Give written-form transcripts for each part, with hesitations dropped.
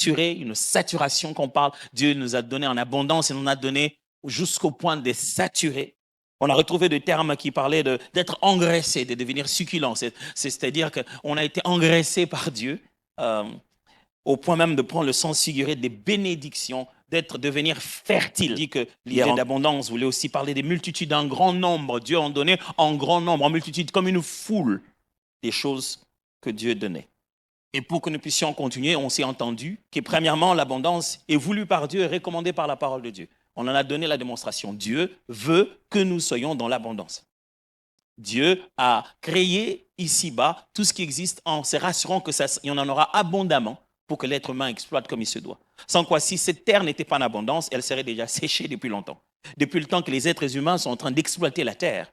saturé, une saturation qu'on parle. Dieu nous a donné en abondance et nous en a donné jusqu'au point de saturer. On a retrouvé des termes qui parlaient d'être engraissé, de devenir succulent. C'est-à-dire qu'on a été engraissé par Dieu au point même de prendre le sens figuré des bénédictions, devenir fertile. Il dit que l'idée d'abondance voulait aussi parler des multitudes, un grand nombre. Dieu en donnait en grand nombre, en multitude, comme une foule des choses que Dieu donnait. Et pour que nous puissions continuer, on s'est entendu que premièrement, l'abondance est voulue par Dieu et recommandée par la parole de Dieu. On en a donné la démonstration. Dieu veut que nous soyons dans l'abondance. Dieu a créé ici-bas tout ce qui existe en se rassurant qu'il y en aura abondamment pour que l'être humain exploite comme il se doit. Sans quoi, si cette terre n'était pas en abondance, elle serait déjà séchée depuis longtemps. Depuis le temps que les êtres humains sont en train d'exploiter la terre.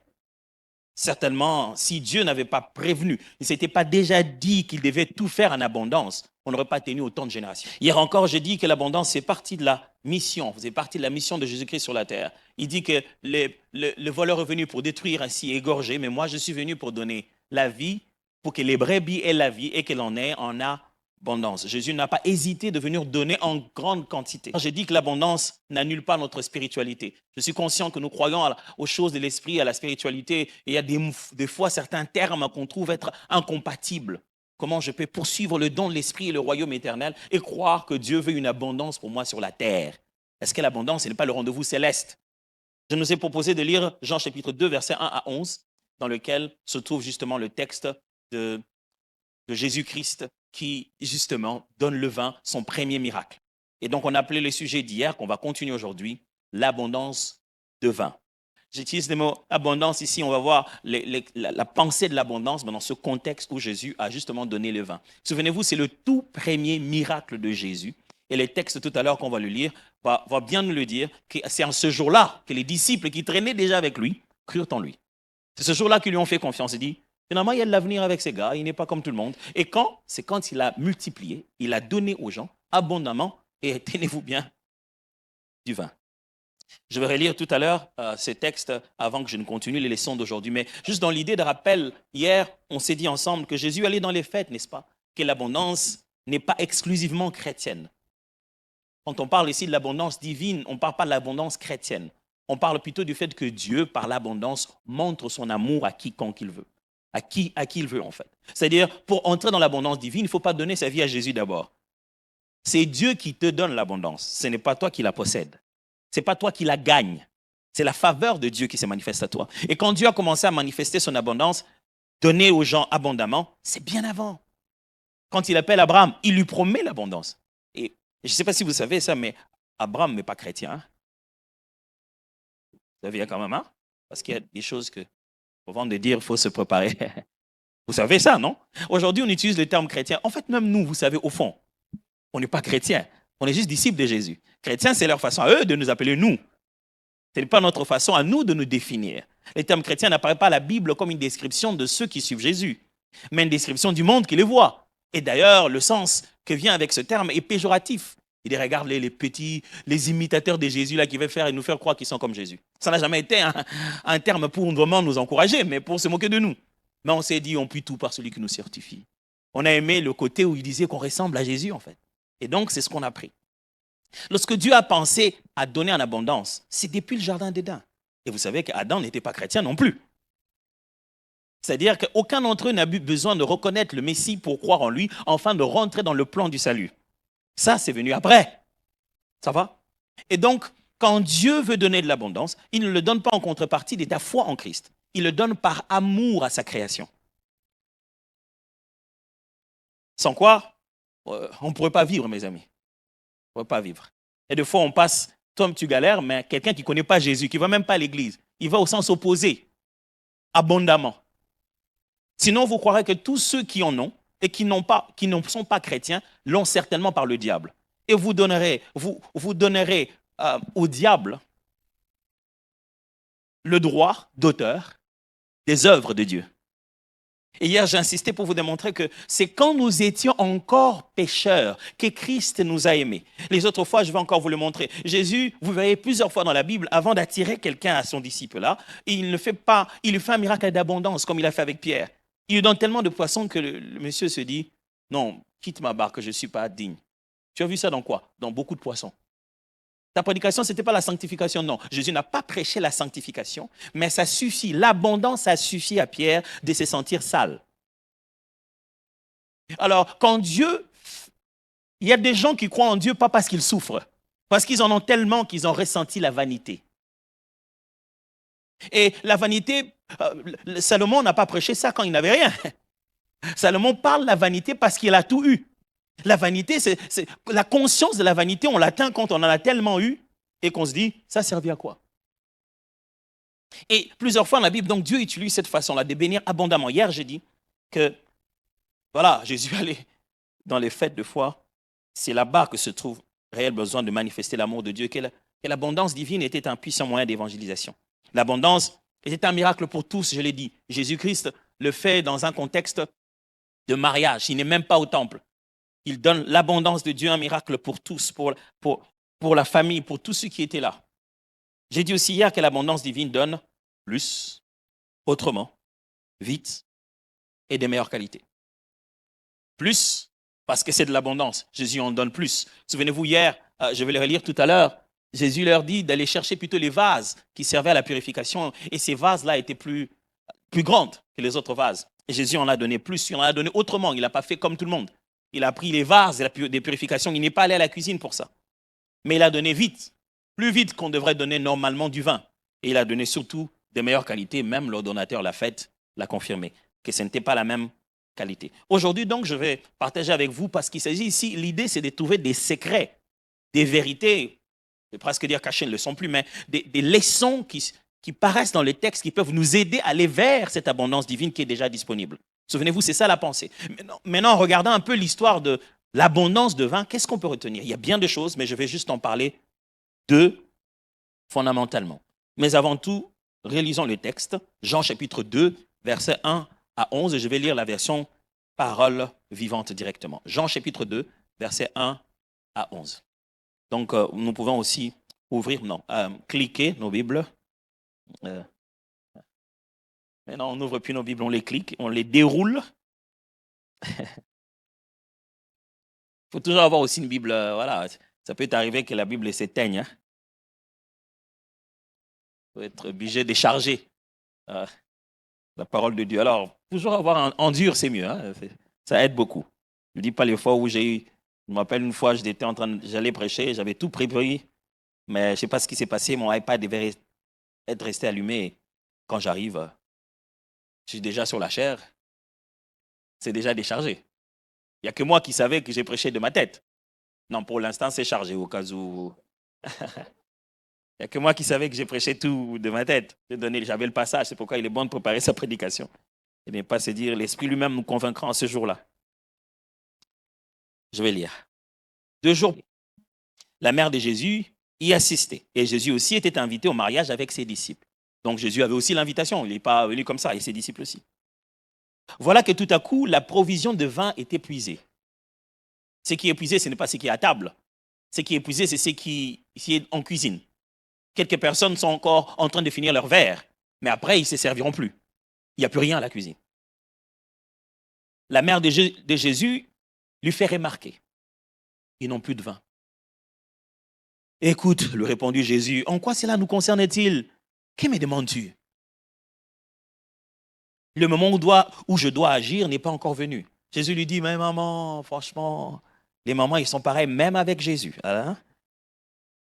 Certainement, si Dieu n'avait pas prévenu, il ne s'était pas déjà dit qu'il devait tout faire en abondance, on n'aurait pas tenu autant de générations. Hier encore, j'ai dit que l'abondance fait partie de la mission, faisait partie de la mission de Jésus-Christ sur la terre. Il dit que le voleur est venu pour détruire, ainsi égorger, mais moi je suis venu pour donner la vie, pour que les brebis aient la vie et qu'elle en ait en abondance. Jésus n'a pas hésité de venir donner en grande quantité. J'ai dit que l'abondance n'annule pas notre spiritualité. Je suis conscient que nous croyons aux choses de l'esprit, à la spiritualité, et il y a des fois certains termes qu'on trouve être incompatibles. Comment je peux poursuivre le don de l'esprit et le royaume éternel et croire que Dieu veut une abondance pour moi sur la terre? Est-ce que l'abondance n'est pas le rendez-vous céleste? Je nous ai proposé de lire Jean chapitre 2, versets 1 à 11, dans lequel se trouve justement le texte de Jésus-Christ qui, justement, donne le vin, son premier miracle. Et donc, on a appelé le sujet d'hier, qu'on va continuer aujourd'hui, l'abondance de vin. J'utilise le mot abondance ici, on va voir la pensée de l'abondance dans ce contexte où Jésus a justement donné le vin. Souvenez-vous, c'est le tout premier miracle de Jésus. Et les textes tout à l'heure qu'on va le lire va bien nous le dire, que c'est en ce jour-là que les disciples qui traînaient déjà avec lui crurent en lui. C'est ce jour-là qu'ils lui ont fait confiance. Il dit, finalement, il y a de l'avenir avec ces gars, il n'est pas comme tout le monde. Et c'est quand il a multiplié, il a donné aux gens abondamment, et tenez-vous bien, du vin. Je vais relire tout à l'heure ces textes avant que je ne continue les leçons d'aujourd'hui. Mais juste dans l'idée de rappel, hier, on s'est dit ensemble que Jésus allait dans les fêtes, n'est-ce pas? Que l'abondance n'est pas exclusivement chrétienne. Quand on parle ici de l'abondance divine, on ne parle pas de l'abondance chrétienne. On parle plutôt du fait que Dieu, par l'abondance, montre son amour à quiconque il veut. À qui il veut, en fait. C'est-à-dire, pour entrer dans l'abondance divine, il ne faut pas donner sa vie à Jésus d'abord. C'est Dieu qui te donne l'abondance. Ce n'est pas toi qui la possèdes. Ce n'est pas toi qui la gagne. C'est la faveur de Dieu qui se manifeste à toi. Et quand Dieu a commencé à manifester son abondance, donner aux gens abondamment, c'est bien avant. Quand il appelle Abraham, il lui promet l'abondance. Et je ne sais pas si vous savez ça, mais Abraham n'est pas chrétien. Hein? Vous savez quand même, hein? Parce qu'il y a des choses que, avant de dire, il faut se préparer. Vous savez ça, non? Aujourd'hui, on utilise le terme chrétien. En fait, même nous, vous savez, au fond, on n'est pas chrétien. On est juste disciples de Jésus. Chrétiens, c'est leur façon à eux de nous appeler nous. Ce n'est pas notre façon à nous de nous définir. Le terme chrétien n'apparaît pas à la Bible comme une description de ceux qui suivent Jésus, mais une description du monde qui les voit. Et d'ailleurs, le sens que vient avec ce terme est péjoratif. Il regarde les petits, les imitateurs de Jésus là, qui veulent faire et nous faire croire qu'ils sont comme Jésus. Ça n'a jamais été un terme pour vraiment nous encourager, mais pour se moquer de nous. Mais on s'est dit, on peut tout par celui qui nous certifie. On a aimé le côté où il disait qu'on ressemble à Jésus, en fait. Et donc, c'est ce qu'on a pris. Lorsque Dieu a pensé à donner en abondance, c'est depuis le jardin d'Éden. Et vous savez qu'Adam n'était pas chrétien non plus. C'est-à-dire qu'aucun d'entre eux n'a eu besoin de reconnaître le Messie pour croire en lui, afin de rentrer dans le plan du salut. Ça, c'est venu après. Ça va? Et donc, quand Dieu veut donner de l'abondance, il ne le donne pas en contrepartie de ta foi en Christ. Il le donne par amour à sa création. Sans quoi, on ne pourrait pas vivre, mes amis. On ne pourrait pas vivre. Et des fois, on passe, toi, tu galères, mais quelqu'un qui ne connaît pas Jésus, qui ne va même pas à l'église, il va au sens opposé, abondamment. Sinon, vous croirez que tous ceux qui en ont et qui ne sont pas chrétiens l'ont certainement par le diable. Et vous donnerez au diable le droit d'auteur des œuvres de Dieu. Et hier, j'ai insisté pour vous démontrer que c'est quand nous étions encore pécheurs que Christ nous a aimés. Les autres fois, je vais encore vous le montrer. Jésus, vous verrez plusieurs fois dans la Bible, avant d'attirer quelqu'un à son disciple-là, il lui fait un miracle d'abondance, comme il a fait avec Pierre. Il lui donne tellement de poissons que le monsieur se dit, non, quitte ma barque, je ne suis pas digne. Tu as vu ça dans quoi? Dans beaucoup de poissons. Ta prédication, ce n'était pas la sanctification, non. Jésus n'a pas prêché la sanctification, mais ça suffit. L'abondance a suffi à Pierre de se sentir sale. Alors, quand Dieu, il y a des gens qui croient en Dieu pas parce qu'ils souffrent, parce qu'ils en ont tellement qu'ils ont ressenti la vanité. Et la vanité, Salomon n'a pas prêché ça quand il n'avait rien. Salomon parle de la vanité parce qu'il a tout eu. La vanité, c'est la conscience de la vanité, on l'atteint quand on en a tellement eu et qu'on se dit, ça servit à quoi? Et plusieurs fois dans la Bible, donc Dieu utilise cette façon-là de bénir abondamment. Hier, j'ai dit que, voilà, Jésus allait dans les fêtes de foi, c'est là-bas que se trouve réel besoin de manifester l'amour de Dieu, que l'abondance divine était un puissant moyen d'évangélisation. L'abondance était un miracle pour tous, je l'ai dit. Jésus-Christ le fait dans un contexte de mariage, il n'est même pas au temple. Il donne l'abondance de Dieu, un miracle pour tous, pour la famille, pour tous ceux qui étaient là. J'ai dit aussi hier que l'abondance divine donne plus, autrement, vite et de meilleure qualité. Plus, parce que c'est de l'abondance. Jésus en donne plus. Souvenez-vous, hier, je vais le relire tout à l'heure, Jésus leur dit d'aller chercher plutôt les vases qui servaient à la purification. Et ces vases-là étaient plus grandes que les autres vases. Et Jésus en a donné plus, il en a donné autrement. Il n'a pas fait comme tout le monde. Il a pris les vases des purifications. Il n'est pas allé à la cuisine pour ça. Mais il a donné vite, plus vite qu'on devrait donner normalement du vin. Et il a donné surtout de meilleures qualités. Même l'ordonnateur l'a fait, l'a confirmé, que ce n'était pas la même qualité. Aujourd'hui, donc, je vais partager avec vous, parce qu'il s'agit ici, l'idée, c'est de trouver des secrets, des vérités, je vais presque dire cachées, ne le sont plus, mais des leçons qui paraissent dans les textes, qui peuvent nous aider à aller vers cette abondance divine qui est déjà disponible. Souvenez-vous, c'est ça la pensée. Maintenant, en regardant un peu l'histoire de l'abondance de vin, qu'est-ce qu'on peut retenir? Il y a bien de choses, mais je vais juste en parler deux fondamentalement. Mais avant tout, réalisons le texte. Jean chapitre 2, versets 1 à 11. Je vais lire la version parole vivante directement. Jean chapitre 2, versets 1 à 11. Donc, nous pouvons aussi cliquer nos Bibles. Mais non, on n'ouvre plus nos Bibles, on les clique, on les déroule. Il faut toujours avoir aussi une Bible, voilà. Ça peut arriver que la Bible s'éteigne. Il faut être obligé de charger la parole de Dieu. Alors, toujours avoir en dur, c'est mieux. Hein? Ça aide beaucoup. Je ne dis pas les fois où je me rappelle une fois, j'allais prêcher, j'avais tout préparé, mais je ne sais pas ce qui s'est passé, mon iPad devait être resté allumé. Quand j'arrive, je suis déjà sur la chair, c'est déjà déchargé. Il n'y a que moi qui savais que j'ai prêché de ma tête. Non, pour l'instant, c'est chargé au cas où. Il n'y a que moi qui savais que j'ai prêché tout de ma tête. J'avais le passage, c'est pourquoi il est bon de préparer sa prédication. Et ne pas se dire, l'Esprit lui-même nous convaincra en ce jour-là. Je vais lire. 2 jours, la mère de Jésus y assistait. Et Jésus aussi était invité au mariage avec ses disciples. Donc Jésus avait aussi l'invitation, il n'est pas venu comme ça, et ses disciples aussi. Voilà que tout à coup, la provision de vin est épuisée. Ce qui est épuisé, ce n'est pas ce qui est à table. Ce qui est épuisé, c'est ce qui est en cuisine. Quelques personnes sont encore en train de finir leur verre, mais après, ils ne se serviront plus. Il n'y a plus rien à la cuisine. La mère de Jésus lui fait remarquer, ils n'ont plus de vin. Écoute, lui répondit Jésus, en quoi cela nous concerne-t-il? Que me demandes-tu? Le moment où je dois agir n'est pas encore venu. Jésus lui dit, mais maman, franchement, les mamans, ils sont pareils, même avec Jésus. Hein?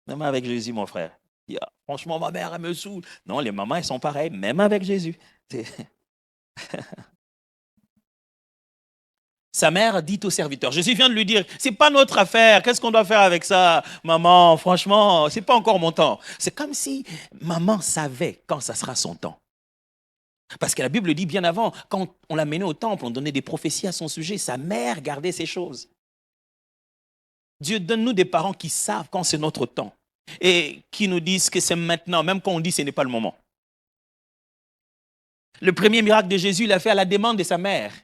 Même avec Jésus, mon frère. Il dit, ah, franchement, ma mère, elle me saoule. Non, les mamans, elles sont pareilles, même avec Jésus. Sa mère dit au serviteur, Jésus vient de lui dire, c'est pas notre affaire, qu'est-ce qu'on doit faire avec ça? Maman, franchement, c'est pas encore mon temps. C'est comme si maman savait quand ça sera son temps. Parce que la Bible dit bien avant, quand on l'a mené au temple, on donnait des prophéties à son sujet, sa mère gardait ces choses. Dieu donne-nous des parents qui savent quand c'est notre temps et qui nous disent que c'est maintenant, même quand on dit que ce n'est pas le moment. Le premier miracle de Jésus, il l'a fait à la demande de sa mère.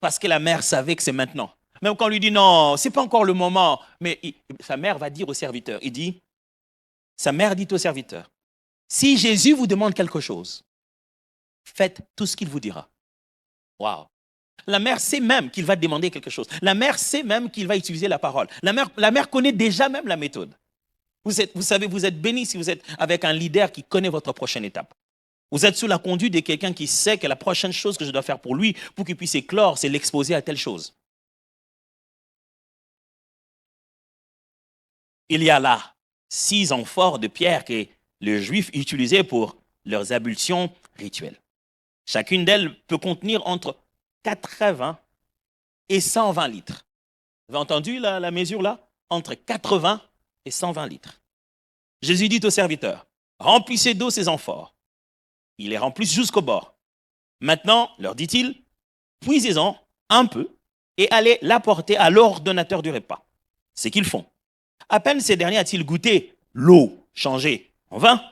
Parce que la mère savait que c'est maintenant. Même quand on lui dit non, ce n'est pas encore le moment. Mais sa mère va dire au serviteur, sa mère dit au serviteur, si Jésus vous demande quelque chose, faites tout ce qu'il vous dira. Waouh! La mère sait même qu'il va demander quelque chose. La mère sait même qu'il va utiliser la parole. La mère connaît déjà même la méthode. Vous savez, vous êtes béni si vous êtes avec un leader qui connaît votre prochaine étape. Vous êtes sous la conduite de quelqu'un qui sait que la prochaine chose que je dois faire pour lui, pour qu'il puisse éclore, c'est l'exposer à telle chose. Il y a là 6 amphores de pierre que les Juifs utilisaient pour leurs ablutions rituelles. Chacune d'elles peut contenir entre 80 et 120 litres. Vous avez entendu la mesure là? Entre 80 et 120 litres. Jésus dit au serviteur, remplissez d'eau ces amphores. Ils les remplissent jusqu'au bord. Maintenant, leur dit-il, puisez-en un peu et allez l'apporter à l'ordonnateur du repas. C'est qu'ils font. À peine ces derniers a-t-il goûté l'eau changée en vin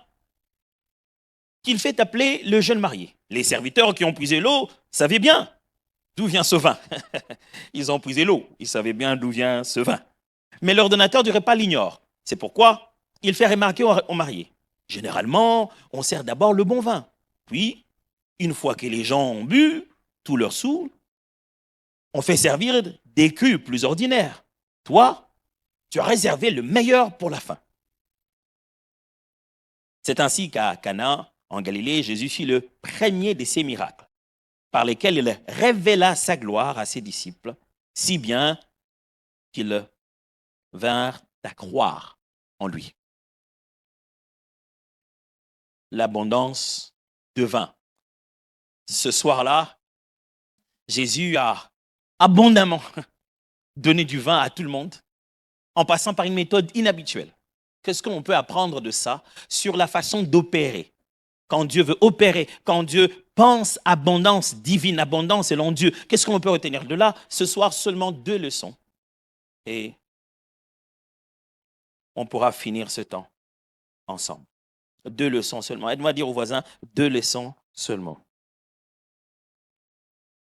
qu'il fait appeler le jeune marié. Les serviteurs qui ont puisé l'eau savaient bien d'où vient ce vin. Ils ont puisé l'eau, ils savaient bien d'où vient ce vin. Mais l'ordonnateur du repas l'ignore. C'est pourquoi il fait remarquer aux mariés. Généralement, on sert d'abord le bon vin. Puis, une fois que les gens ont bu, tout leur saoule, on fait servir des crus plus ordinaires. Toi, tu as réservé le meilleur pour la fin. C'est ainsi qu'à Cana, en Galilée, Jésus fit le premier de ces miracles, par lesquels il révéla sa gloire à ses disciples, si bien qu'ils vinrent à croire en lui. L'abondance de vin. Ce soir-là, Jésus a abondamment donné du vin à tout le monde, en passant par une méthode inhabituelle. Qu'est-ce qu'on peut apprendre de ça sur la façon d'opérer? Quand Dieu veut opérer, quand Dieu pense abondance divine, abondance selon Dieu, qu'est-ce qu'on peut retenir de là? Ce soir, seulement 2 leçons. Et on pourra finir ce temps ensemble. 2 leçons seulement. Aide-moi à dire aux voisins, 2 leçons seulement.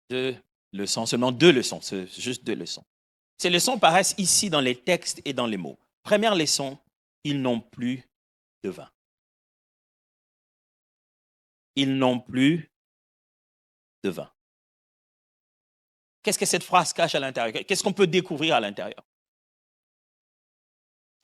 2 leçons, seulement 2 leçons, c'est juste 2 leçons. Ces leçons paraissent ici dans les textes et dans les mots. Première leçon, ils n'ont plus de vin. Ils n'ont plus de vin. Qu'est-ce que cette phrase cache à l'intérieur? Qu'est-ce qu'on peut découvrir à l'intérieur?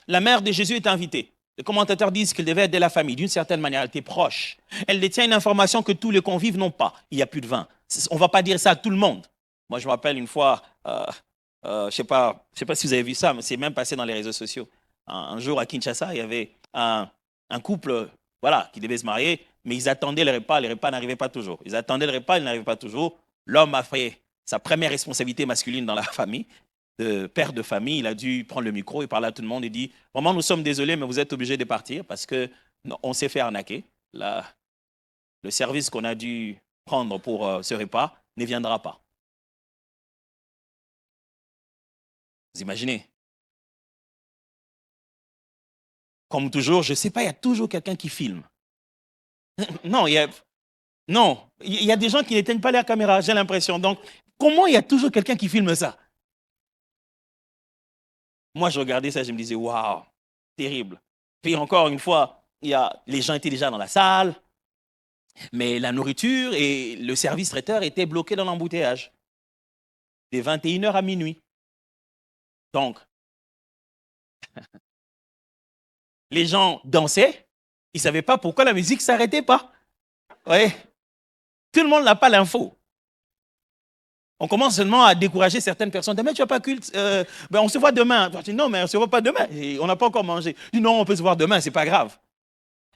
La mère de Jésus est invitée. Les commentateurs disent qu'elle devait aider la famille. D'une certaine manière, elle était proche. Elle détient une information que tous les convives n'ont pas. Il n'y a plus de vin. On ne va pas dire ça à tout le monde. Moi, je me rappelle une fois, je ne sais pas si vous avez vu ça, mais c'est même passé dans les réseaux sociaux. Un jour à Kinshasa, il y avait un couple qui devait se marier, mais ils attendaient le repas n'arrivait pas toujours. Ils attendaient le repas, il n'arrivait pas toujours. L'homme a fait sa première responsabilité masculine dans la famille, de père de famille. Il a dû prendre le micro et parler à tout le monde et dit « Vraiment, nous sommes désolés, mais vous êtes obligés de partir parce qu'on s'est fait arnaquer. Le service qu'on a dû prendre pour ce repas ne viendra pas. » Vous imaginez? Comme toujours, je ne sais pas, il y a toujours quelqu'un qui filme. Non, il y a des gens qui n'éteignent pas la caméra, j'ai l'impression. Donc, comment il y a toujours quelqu'un qui filme ça? Moi, je regardais ça, je me disais, waouh, terrible. Puis encore une fois, les gens étaient déjà dans la salle, mais la nourriture et le service traiteur étaient bloqués dans l'embouteillage, de 21h à minuit. Donc, les gens dansaient, ils ne savaient pas pourquoi la musique ne s'arrêtait pas. Ouais. Tout le monde n'a pas l'info. On commence seulement à décourager certaines personnes. Demain, tu n'as pas culte. On se voit demain. Tu dis, non, mais on ne se voit pas demain. Et on n'a pas encore mangé. Je dis, non, on peut se voir demain, ce n'est pas grave.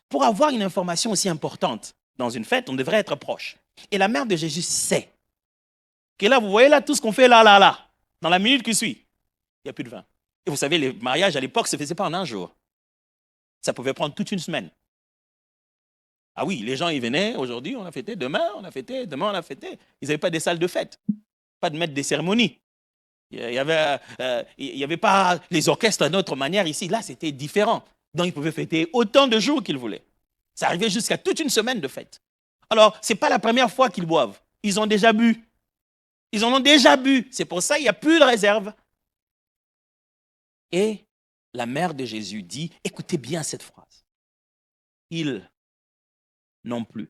Pour avoir une information aussi importante dans une fête, on devrait être proche. Et la mère de Jésus sait que là, vous voyez là, tout ce qu'on fait là, dans la minute qui suit, il n'y a plus de vin. Et vous savez, les mariages à l'époque ne se faisaient pas en un jour. Ça pouvait prendre toute une semaine. Ah oui, les gens, ils venaient, aujourd'hui, on a fêté, demain, on a fêté, demain, on a fêté. Ils n'avaient pas des salles de fête, pas de maître des cérémonies. Il n'y avait pas les orchestres à notre manière ici. Là, c'était différent. Donc, ils pouvaient fêter autant de jours qu'ils voulaient. Ça arrivait jusqu'à toute une semaine de fête. Alors, ce n'est pas la première fois qu'ils boivent. Ils ont déjà bu. Ils en ont déjà bu. C'est pour ça qu'il n'y a plus de réserve. Et la mère de Jésus dit, écoutez bien cette phrase. Ils n'ont plus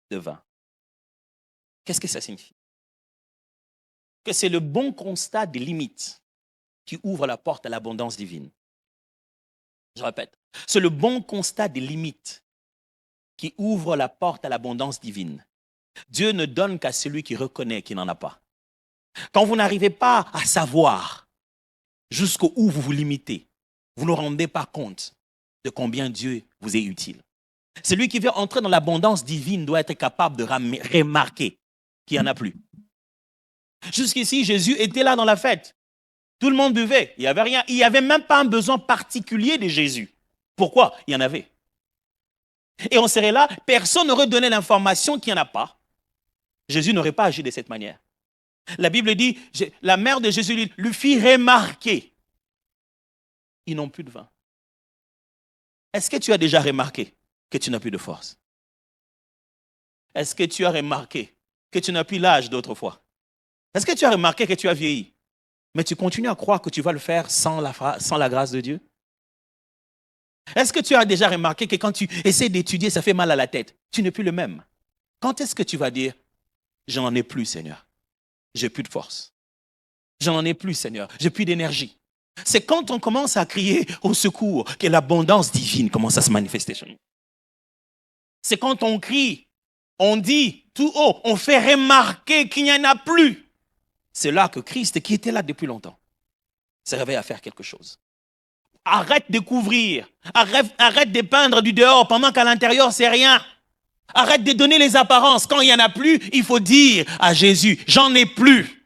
de vin. Qu'est-ce que ça signifie? que c'est le bon constat des limites qui ouvre la porte à l'abondance divine. Je répète, c'est le bon constat des limites qui ouvre la porte à l'abondance divine. Dieu ne donne qu'à celui qui reconnaît qu'il n'en a pas. Quand vous n'arrivez pas à savoir jusqu'où vous vous limitez, vous ne vous rendez pas compte de combien Dieu vous est utile. Celui qui veut entrer dans l'abondance divine doit être capable de remarquer qu'il n'y en a plus. Jusqu'ici, Jésus était là dans la fête. Tout le monde buvait. Il n'y avait rien. Il n'y avait même pas un besoin particulier de Jésus. Pourquoi? Il y en avait. Et on serait là, personne n'aurait donné l'information qu'il n'y en a pas. Jésus n'aurait pas agi de cette manière. La Bible dit, la mère de Jésus lui fit remarquer, ils n'ont plus de vin. Est-ce que tu as déjà remarqué que tu n'as plus de force? Est-ce que tu as remarqué que tu n'as plus l'âge d'autrefois? Est-ce que tu as remarqué que tu as vieilli? Mais tu continues à croire que tu vas le faire sans la grâce de Dieu? Est-ce que tu as déjà remarqué que quand tu essaies d'étudier, ça fait mal à la tête? Tu n'es plus le même. Quand est-ce que tu vas dire, je n'en ai plus, Seigneur? J'ai plus de force. Je n'en ai plus, Seigneur. J'ai plus d'énergie. C'est quand on commence à crier au secours que l'abondance divine commence à se manifester chez nous. C'est quand on crie, on dit tout haut, on fait remarquer qu'il n'y en a plus. C'est là que Christ, qui était là depuis longtemps, se réveille à faire quelque chose. Arrête de couvrir. Arrête de peindre du dehors pendant qu'à l'intérieur, c'est rien. Arrête de donner les apparences. Quand il n'y en a plus, il faut dire à Jésus, j'en ai plus.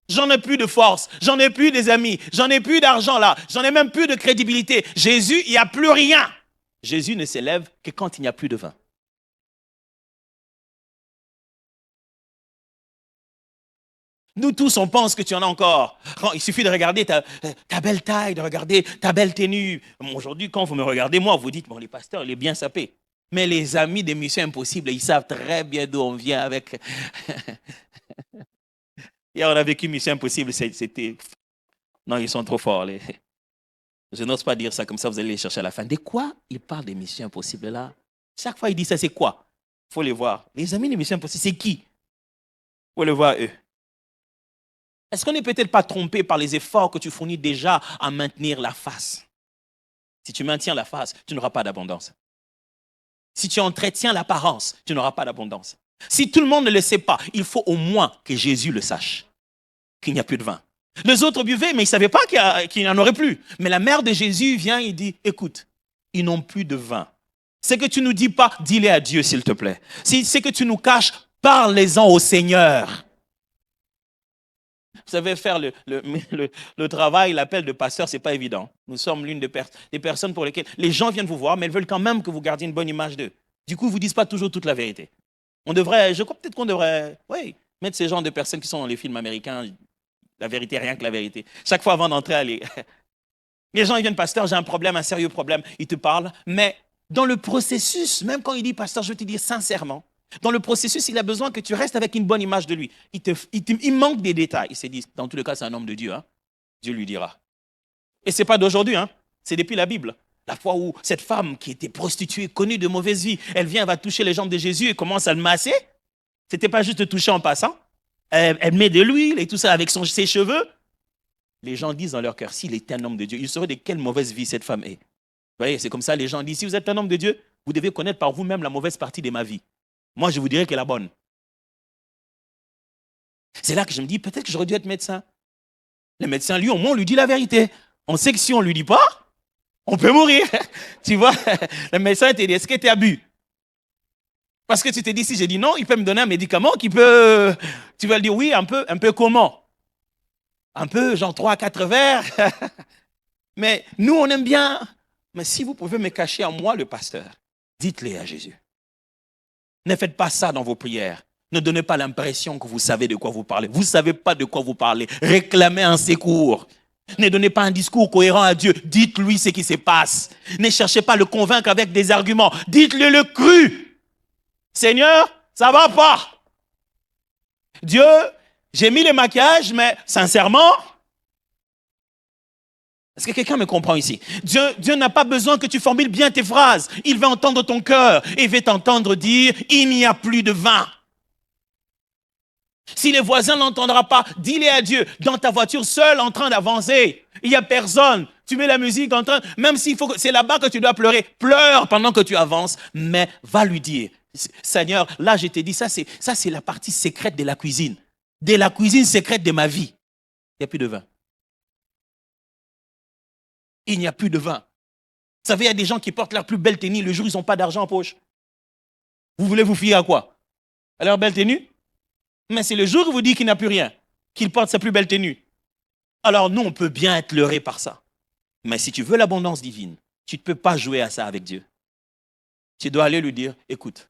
J'en ai plus de force. J'en ai plus des amis. J'en ai plus d'argent là. J'en ai même plus de crédibilité. Jésus, il n'y a plus rien. Jésus ne s'élève que quand il n'y a plus de vin. Nous tous, on pense que tu en as encore. Il suffit de regarder ta belle taille, de regarder ta belle tenue. Aujourd'hui, quand vous me regardez, moi, vous dites, bon, les pasteurs, il est bien sapé. Mais les amis des Missions Impossibles, ils savent très bien d'où on vient avec... Hier, on a vécu Mission Impossible, c'était... Non, ils sont trop forts. Je n'ose pas dire ça, comme ça, vous allez les chercher à la fin. De quoi ils parlent des Missions Impossibles là? Chaque fois, ils disent ça, c'est quoi? Il faut les voir. Les amis des Missions Impossibles, c'est qui? Il faut les voir, eux. Est-ce qu'on n'est peut-être pas trompé par les efforts que tu fournis déjà à maintenir la face? Si tu maintiens la face, tu n'auras pas d'abondance. Si tu entretiens l'apparence, tu n'auras pas d'abondance. Si tout le monde ne le sait pas, il faut au moins que Jésus le sache, qu'il n'y a plus de vin. Les autres buvaient, mais ils ne savaient pas qu'il n'y en aurait plus. Mais la mère de Jésus vient et dit, écoute, ils n'ont plus de vin. Ce que tu ne nous dis pas, dis-le à Dieu, s'il te plaît. Si ce que tu nous caches, parle-en au Seigneur. Vous savez, faire le travail, l'appel de pasteur, ce n'est pas évident. Nous sommes l'une des personnes pour lesquelles les gens viennent vous voir, mais ils veulent quand même que vous gardiez une bonne image d'eux. Du coup, ils ne vous disent pas toujours toute la vérité. Je crois peut-être qu'on devrait mettre ces genres de personnes qui sont dans les films américains, la vérité, rien que la vérité. Chaque fois avant d'entrer, les gens ils viennent, pasteur, j'ai un problème, un sérieux problème, ils te parlent, mais dans le processus, même quand il dit, pasteur, je vais te dire sincèrement, dans le processus, il a besoin que tu restes avec une bonne image de lui. Il manque des détails. Il s'est dit, dans tous les cas, c'est un homme de Dieu. Hein? Dieu lui dira. Et ce n'est pas d'aujourd'hui, hein? C'est depuis la Bible. La fois où cette femme qui était prostituée, connue de mauvaise vie, elle vient, elle va toucher les jambes de Jésus et commence à le masser. Ce n'était pas juste de toucher en passant. Elle met de l'huile et tout ça avec ses cheveux. Les gens disent dans leur cœur, s'il était un homme de Dieu, il saurait de quelle mauvaise vie cette femme est. Vous voyez, c'est comme ça, les gens disent, si vous êtes un homme de Dieu, vous devez connaître par vous-même la mauvaise partie de ma vie. Moi, je vous dirais qu'elle est la bonne. C'est là que je me dis, peut-être que j'aurais dû être médecin. Le médecin, lui, au moins, on lui dit la vérité. On sait que si on ne lui dit pas, on peut mourir. Tu vois, le médecin te dit, est-ce que tu as bu? Parce que tu te dis, si j'ai dit non, il peut me donner un médicament qui peut... Tu vas lui dire, oui, un peu comment? Un peu, genre 3 à 4 verres. Mais nous, on aime bien. Mais si vous pouvez me cacher à moi, le pasteur, dites-le à Jésus. Ne faites pas ça dans vos prières. Ne donnez pas l'impression que vous savez de quoi vous parlez. Vous ne savez pas de quoi vous parlez. Réclamez un secours. Ne donnez pas un discours cohérent à Dieu. Dites-lui ce qui se passe. Ne cherchez pas à le convaincre avec des arguments. Dites-le le cru. Seigneur, ça ne va pas. Dieu, j'ai mis le maquillage, mais sincèrement... Est-ce que quelqu'un me comprend ici? Dieu n'a pas besoin que tu formules bien tes phrases. Il veut entendre ton cœur et il veut t'entendre dire, il n'y a plus de vin. Si les voisins n'entendront pas, dis-les à Dieu. Dans ta voiture seule, en train d'avancer, il n'y a personne. Tu mets la musique en train, même s'il faut, c'est là-bas que tu dois pleurer. Pleure pendant que tu avances, mais va lui dire, Seigneur, là je t'ai dit, ça c'est la partie secrète de la cuisine. De la cuisine secrète de ma vie. Il n'y a plus de vin. Il n'y a plus de vin. Vous savez, il y a des gens qui portent leur plus belle tenue, le jour où ils n'ont pas d'argent en poche. Vous voulez vous fier à quoi? À leur belle tenue? Mais c'est le jour où vous dites qu'il n'a plus rien, qu'il porte sa plus belle tenue. Alors nous, on peut bien être leurré par ça. Mais si tu veux l'abondance divine, tu ne peux pas jouer à ça avec Dieu. Tu dois aller lui dire, écoute,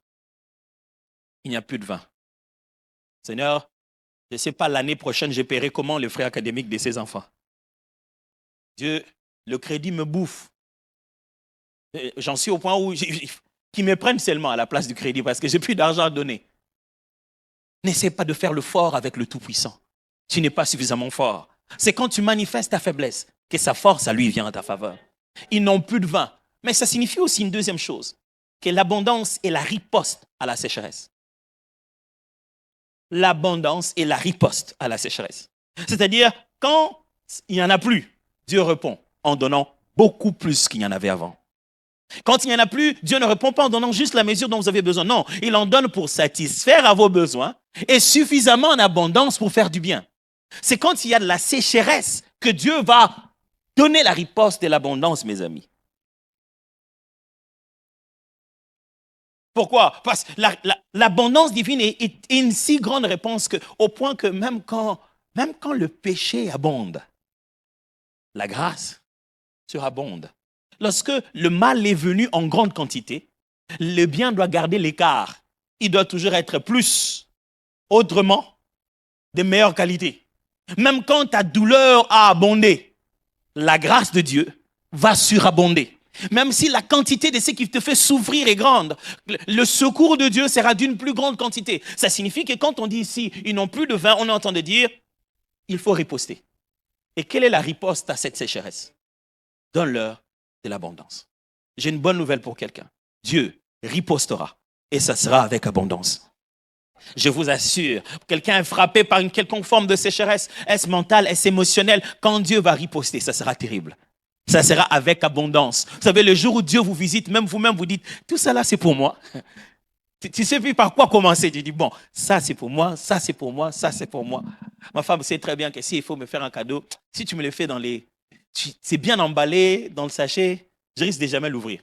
il n'y a plus de vin. Seigneur, je ne sais pas, l'année prochaine, je paierai comment les frais académiques de ses enfants. Dieu, le crédit me bouffe. J'en suis au point où qu'ils me prennent seulement à la place du crédit parce que je n'ai plus d'argent à donner. N'essaie pas de faire le fort avec le Tout-Puissant. Tu n'es pas suffisamment fort. C'est quand tu manifestes ta faiblesse que sa force à lui vient en ta faveur. Ils n'ont plus de vin. Mais ça signifie aussi une deuxième chose, que l'abondance est la riposte à la sécheresse. L'abondance est la riposte à la sécheresse. C'est-à-dire, quand il n'y en a plus, Dieu répond en donnant beaucoup plus qu'il y en avait avant. Quand il n'y en a plus, Dieu ne répond pas en donnant juste la mesure dont vous avez besoin. Non, il en donne pour satisfaire à vos besoins et suffisamment en abondance pour faire du bien. C'est quand il y a de la sécheresse que Dieu va donner la riposte de l'abondance, mes amis. Pourquoi? Parce que l'abondance divine est une si grande réponse au point que même quand le péché abonde, la grâce surabonde. Lorsque le mal est venu en grande quantité, le bien doit garder l'écart. Il doit toujours être plus, autrement, de meilleure qualité. Même quand ta douleur a abondé, la grâce de Dieu va surabonder. Même si la quantité de ce qui te fait souffrir est grande, le secours de Dieu sera d'une plus grande quantité. Ça signifie que quand on dit ici, ils n'ont plus de vin, on entend dire, il faut riposter. Et quelle est la riposte à cette sécheresse? Donne-leur de l'abondance. J'ai une bonne nouvelle pour quelqu'un. Dieu ripostera et ça sera avec abondance. Je vous assure, quelqu'un est frappé par une quelconque forme de sécheresse, est-ce mentale, est-ce émotionnelle, quand Dieu va riposter, ça sera terrible. Ça sera avec abondance. Vous savez, le jour où Dieu vous visite, même vous-même, vous dites, tout ça là, c'est pour moi. Tu sais plus par quoi commencer. Tu dis, bon, ça c'est pour moi, ça c'est pour moi, ça c'est pour moi. Ma femme sait très bien que s'il faut me faire un cadeau, si tu me le fais c'est bien emballé dans le sachet, je risque de jamais l'ouvrir.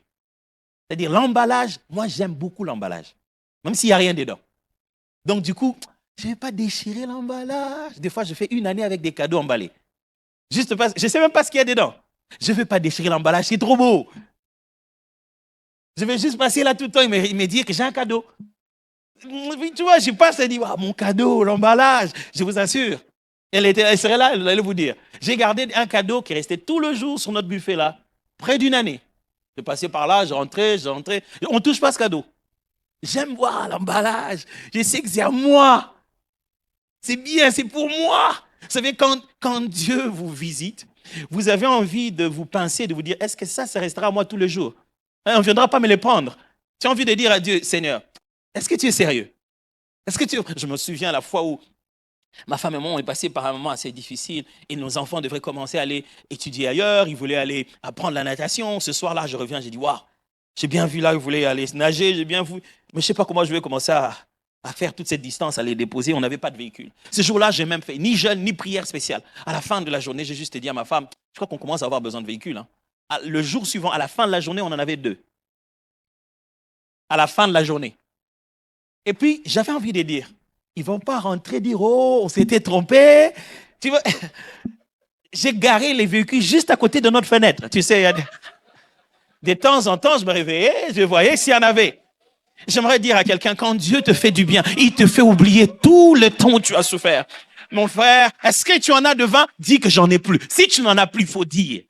C'est-à-dire l'emballage, moi j'aime beaucoup l'emballage, même s'il n'y a rien dedans. Donc du coup, je ne vais pas déchirer l'emballage. Des fois, je fais une année avec des cadeaux emballés. Juste parce, je ne sais même pas ce qu'il y a dedans. Je ne vais pas déchirer l'emballage, c'est trop beau. Je vais juste passer là tout le temps et me dire que j'ai un cadeau. Tu vois, je passe et je dis, ah, mon cadeau, l'emballage, je vous assure. Elle serait là, elle allait vous dire. J'ai gardé un cadeau qui restait tout le jour sur notre buffet là, près d'une année. Je passais par là, je rentrais. On ne touche pas ce cadeau. J'aime voir l'emballage. Je sais que c'est à moi. C'est bien, c'est pour moi. Vous savez, quand Dieu vous visite, vous avez envie de vous pincer, de vous dire, est-ce que ça restera à moi tous les jours? On ne viendra pas me les prendre. Tu as envie de dire à Dieu, Seigneur, est-ce que tu es sérieux? Je me souviens la fois où ma femme et moi, on est passé par un moment assez difficile et nos enfants devraient commencer à aller étudier ailleurs. Ils voulaient aller apprendre la natation. Ce soir-là, je reviens, j'ai dit, waouh, j'ai bien vu là, ils voulaient aller nager, j'ai bien vu. Mais je ne sais pas comment je vais commencer à faire toute cette distance, à les déposer. On n'avait pas de véhicule. Ce jour-là, j'ai même fait ni jeûne, ni prière spéciale. À la fin de la journée, j'ai juste dit à ma femme, je crois qu'on commence à avoir besoin de véhicule. Hein. Le jour suivant, à la fin de la journée, on en avait 2. À la fin de la journée. Et puis, j'avais envie de dire, ils ne vont pas rentrer dire, oh, on s'était trompé. Tu vois, j'ai garé les véhicules juste à côté de notre fenêtre. Tu sais, de temps en temps, je me réveillais, je voyais s'il y en avait. J'aimerais dire à quelqu'un, quand Dieu te fait du bien, il te fait oublier tout le temps où tu as souffert. Mon frère, est-ce que tu en as de vin? Dis que j'en ai plus. Si tu n'en as plus, il faut dire,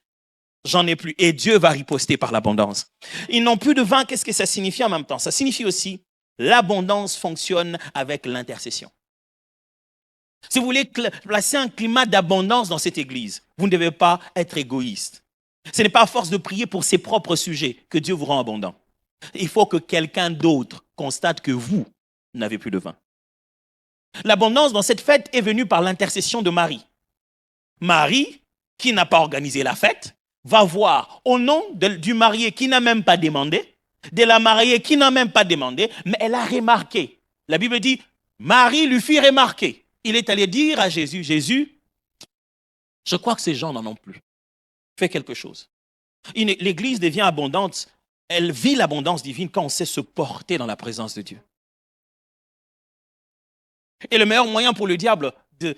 j'en ai plus. Et Dieu va riposter par l'abondance. Ils n'ont plus de vin, qu'est-ce que ça signifie en même temps? Ça signifie aussi, l'abondance fonctionne avec l'intercession. Si vous voulez placer un climat d'abondance dans cette église, vous ne devez pas être égoïste. Ce n'est pas à force de prier pour ses propres sujets que Dieu vous rend abondant. Il faut que quelqu'un d'autre constate que vous n'avez plus de vin. L'abondance dans cette fête est venue par l'intercession de Marie. Marie, qui n'a pas organisé la fête, va voir au nom du marié qui n'a même pas demandé, de la mariée qui n'a même pas demandé, mais elle a remarqué. La Bible dit, Marie lui fit remarquer. Il est allé dire à Jésus, Jésus, je crois que ces gens n'en ont plus. Fais quelque chose. L'Église devient abondante. Elle vit l'abondance divine quand on sait se porter dans la présence de Dieu. Et le meilleur moyen pour le diable de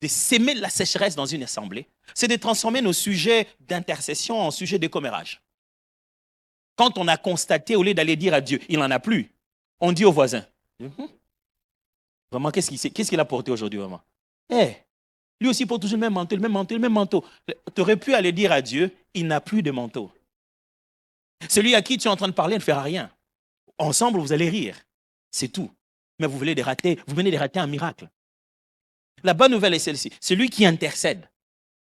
s'aimer la sécheresse dans une assemblée, c'est de transformer nos sujets d'intercession en sujets de commérage. Quand on a constaté, au lieu d'aller dire à Dieu, il n'en a plus, on dit au voisin, vraiment, qu'est-ce qu'il a porté aujourd'hui, vraiment? Lui aussi porte toujours le même manteau, le même manteau, le même manteau. Tu aurais pu aller dire à Dieu, il n'a plus de manteau. Celui à qui tu es en train de parler ne fera rien. Ensemble, vous allez rire. C'est tout. Mais vous venez de rater un miracle. La bonne nouvelle est celle-ci. Celui qui intercède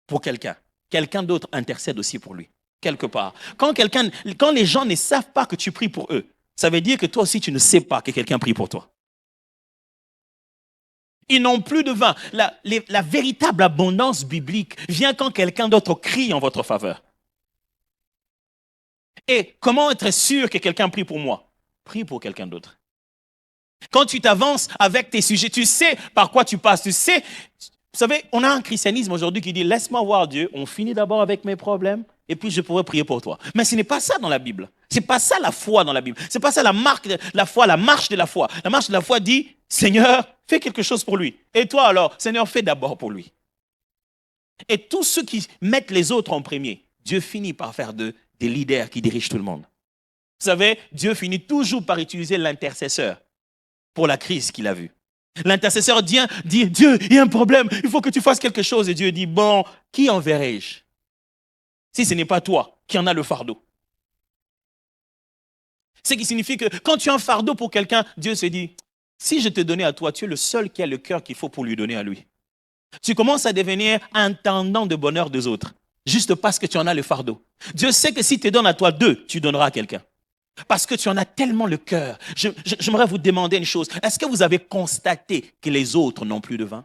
pour quelqu'un, quelqu'un d'autre intercède aussi pour lui, quelque part. Quand les gens ne savent pas que tu pries pour eux, ça veut dire que toi aussi, tu ne sais pas que quelqu'un prie pour toi. Ils n'ont plus de vin. La véritable abondance biblique vient quand quelqu'un d'autre crie en votre faveur. Et comment être sûr que quelqu'un prie pour moi? Prie pour quelqu'un d'autre. Quand tu t'avances avec tes sujets, tu sais par quoi tu passes. Tu sais, vous savez, on a un christianisme aujourd'hui qui dit, laisse-moi voir Dieu, on finit d'abord avec mes problèmes et puis je pourrai prier pour toi. Mais ce n'est pas ça dans la Bible. Ce n'est pas ça la foi dans la Bible. Ce n'est pas ça la marque de la foi, la marche de la foi. La marche de la foi dit, Seigneur, fais quelque chose pour lui. Et toi alors, Seigneur, fais d'abord pour lui. Et tous ceux qui mettent les autres en premier, Dieu finit par faire d'eux des leaders qui dirigent tout le monde. Vous savez, Dieu finit toujours par utiliser l'intercesseur pour la crise qu'il a vue. L'intercesseur dit, Dieu, il y a un problème, il faut que tu fasses quelque chose. Et Dieu dit, bon, qui enverrai-je? Si ce n'est pas toi qui en as le fardeau. Ce qui signifie que quand tu as un fardeau pour quelqu'un, Dieu se dit, si je te donnais à toi, tu es le seul qui a le cœur qu'il faut pour lui donner à lui. Tu commences à devenir intendant de bonheur des autres, juste parce que tu en as le fardeau. Dieu sait que si tu donnes à toi 2, tu donneras à quelqu'un. Parce que tu en as tellement le cœur. J'aimerais vous demander une chose. Est-ce que vous avez constaté que les autres n'ont plus de vin?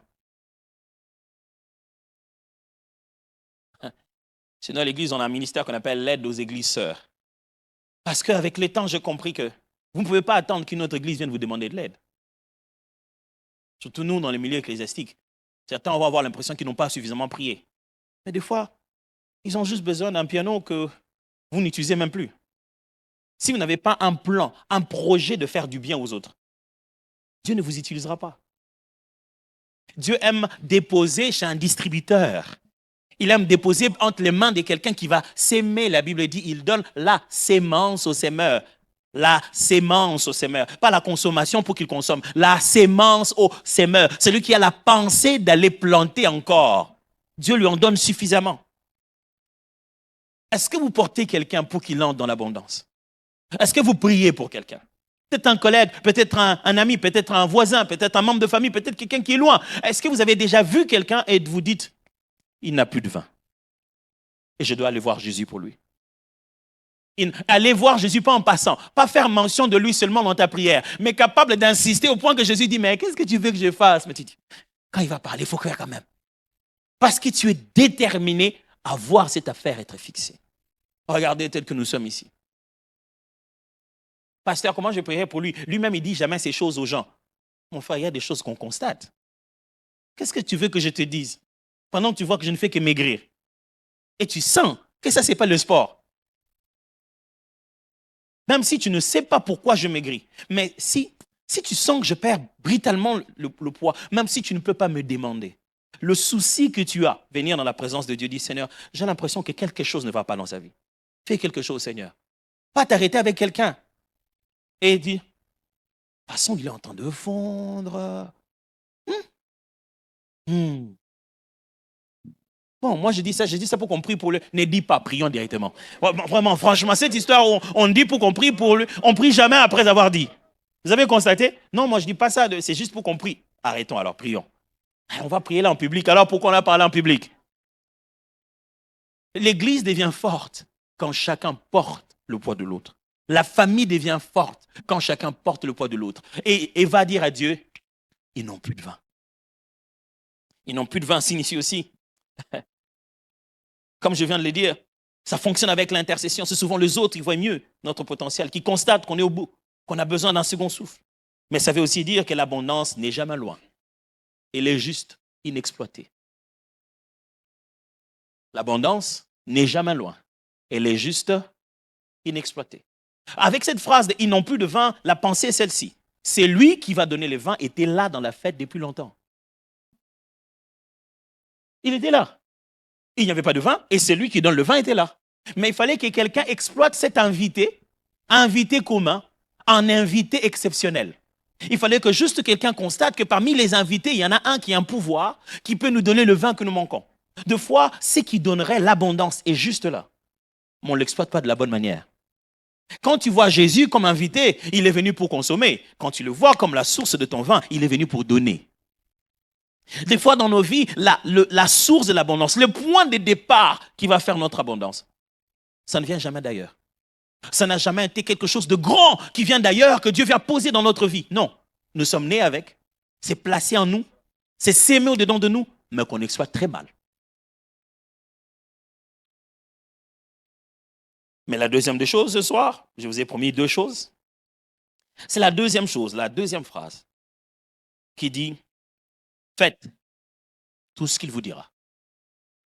Sinon, à l'église, on a un ministère qu'on appelle l'aide aux églises sœurs. Parce qu'avec le temps, j'ai compris que vous ne pouvez pas attendre qu'une autre église vienne vous demander de l'aide. Surtout nous, dans les milieux ecclésiastiques. Certains vont avoir l'impression qu'ils n'ont pas suffisamment prié. Mais des fois, ils ont juste besoin d'un piano que vous n'utilisez même plus. Si vous n'avez pas un plan, un projet de faire du bien aux autres, Dieu ne vous utilisera pas. Dieu aime déposer chez un distributeur. Il aime déposer entre les mains de quelqu'un qui va s'aimer. La Bible dit, il donne la sémence au semeur. La sémence au semeur. Pas la consommation pour qu'il consomme. La sémence au semeur. Celui qui a la pensée d'aller planter encore. Dieu lui en donne suffisamment. Est-ce que vous portez quelqu'un pour qu'il entre dans l'abondance? Est-ce que vous priez pour quelqu'un? Peut-être un collègue, peut-être un ami, peut-être un voisin, peut-être un membre de famille, peut-être quelqu'un qui est loin. Est-ce que vous avez déjà vu quelqu'un et vous dites, il n'a plus de vin et je dois aller voir Jésus pour lui? Allez voir Jésus pas en passant, pas faire mention de lui seulement dans ta prière, mais capable d'insister au point que Jésus dit, mais qu'est-ce que tu veux que je fasse? Mais tu dis, quand il va parler, il faut faire quand même. Parce que tu es déterminé à voir cette affaire être fixée. Regardez tel que nous sommes ici. Pasteur, comment je prierai pour lui? Lui-même, il dit jamais ces choses aux gens. Mon frère, il y a des choses qu'on constate. Qu'est-ce que tu veux que je te dise? Pendant que tu vois que je ne fais que maigrir. Et tu sens que ça, ce n'est pas le sport. Même si tu ne sais pas pourquoi je maigris. Mais si tu sens que je perds brutalement le poids, même si tu ne peux pas me demander, le souci que tu as, venir dans la présence de Dieu, dit, Seigneur, j'ai l'impression que quelque chose ne va pas dans sa vie. Fais quelque chose, Seigneur. Pas t'arrêter avec quelqu'un. Et dit, de toute façon, il est en train de fondre. Bon, moi je dis ça pour qu'on prie pour lui. Ne dis pas, prions directement. Vraiment, franchement, cette histoire où on dit pour qu'on prie pour lui, on prie jamais après avoir dit. Vous avez constaté? Non, moi je dis pas ça, c'est juste pour qu'on prie. Arrêtons alors, prions. On va prier là en public, alors pourquoi on a parlé en public? L'église devient forte quand chacun porte le poids de l'autre. La famille devient forte quand chacun porte le poids de l'autre. Et va dire à Dieu, ils n'ont plus de vin. Ils n'ont plus de vin signifie aussi, comme je viens de le dire, ça fonctionne avec l'intercession. C'est souvent les autres qui voient mieux notre potentiel, qui constatent qu'on est au bout, qu'on a besoin d'un second souffle. Mais ça veut aussi dire que l'abondance n'est jamais loin. Elle est juste inexploitée. L'abondance n'est jamais loin. Elle est juste inexploitée. Avec cette phrase de « ils n'ont plus de vin », la pensée est celle-ci. C'est lui qui va donner le vin, était là dans la fête depuis longtemps. Il était là. Il n'y avait pas de vin et c'est lui qui donne le vin était là. Mais il fallait que quelqu'un exploite cet invité commun, en invité exceptionnel. Il fallait que juste quelqu'un constate que parmi les invités, il y en a un qui a un pouvoir qui peut nous donner le vin que nous manquons. Deux fois, ce qui donnerait l'abondance est juste là. Mais on ne l'exploite pas de la bonne manière. Quand tu vois Jésus comme invité, il est venu pour consommer. Quand tu le vois comme la source de ton vin, il est venu pour donner. Des fois dans nos vies, la source de l'abondance, le point de départ qui va faire notre abondance, ça ne vient jamais d'ailleurs. Ça n'a jamais été quelque chose de grand qui vient d'ailleurs, que Dieu vient poser dans notre vie. Non, nous sommes nés avec, c'est placé en nous, c'est sémé au-dedans de nous, mais qu'on exploite très mal. Mais la deuxième des choses ce soir, je vous ai promis deux choses. C'est la deuxième chose, la deuxième phrase qui dit « Faites tout ce qu'il vous dira ».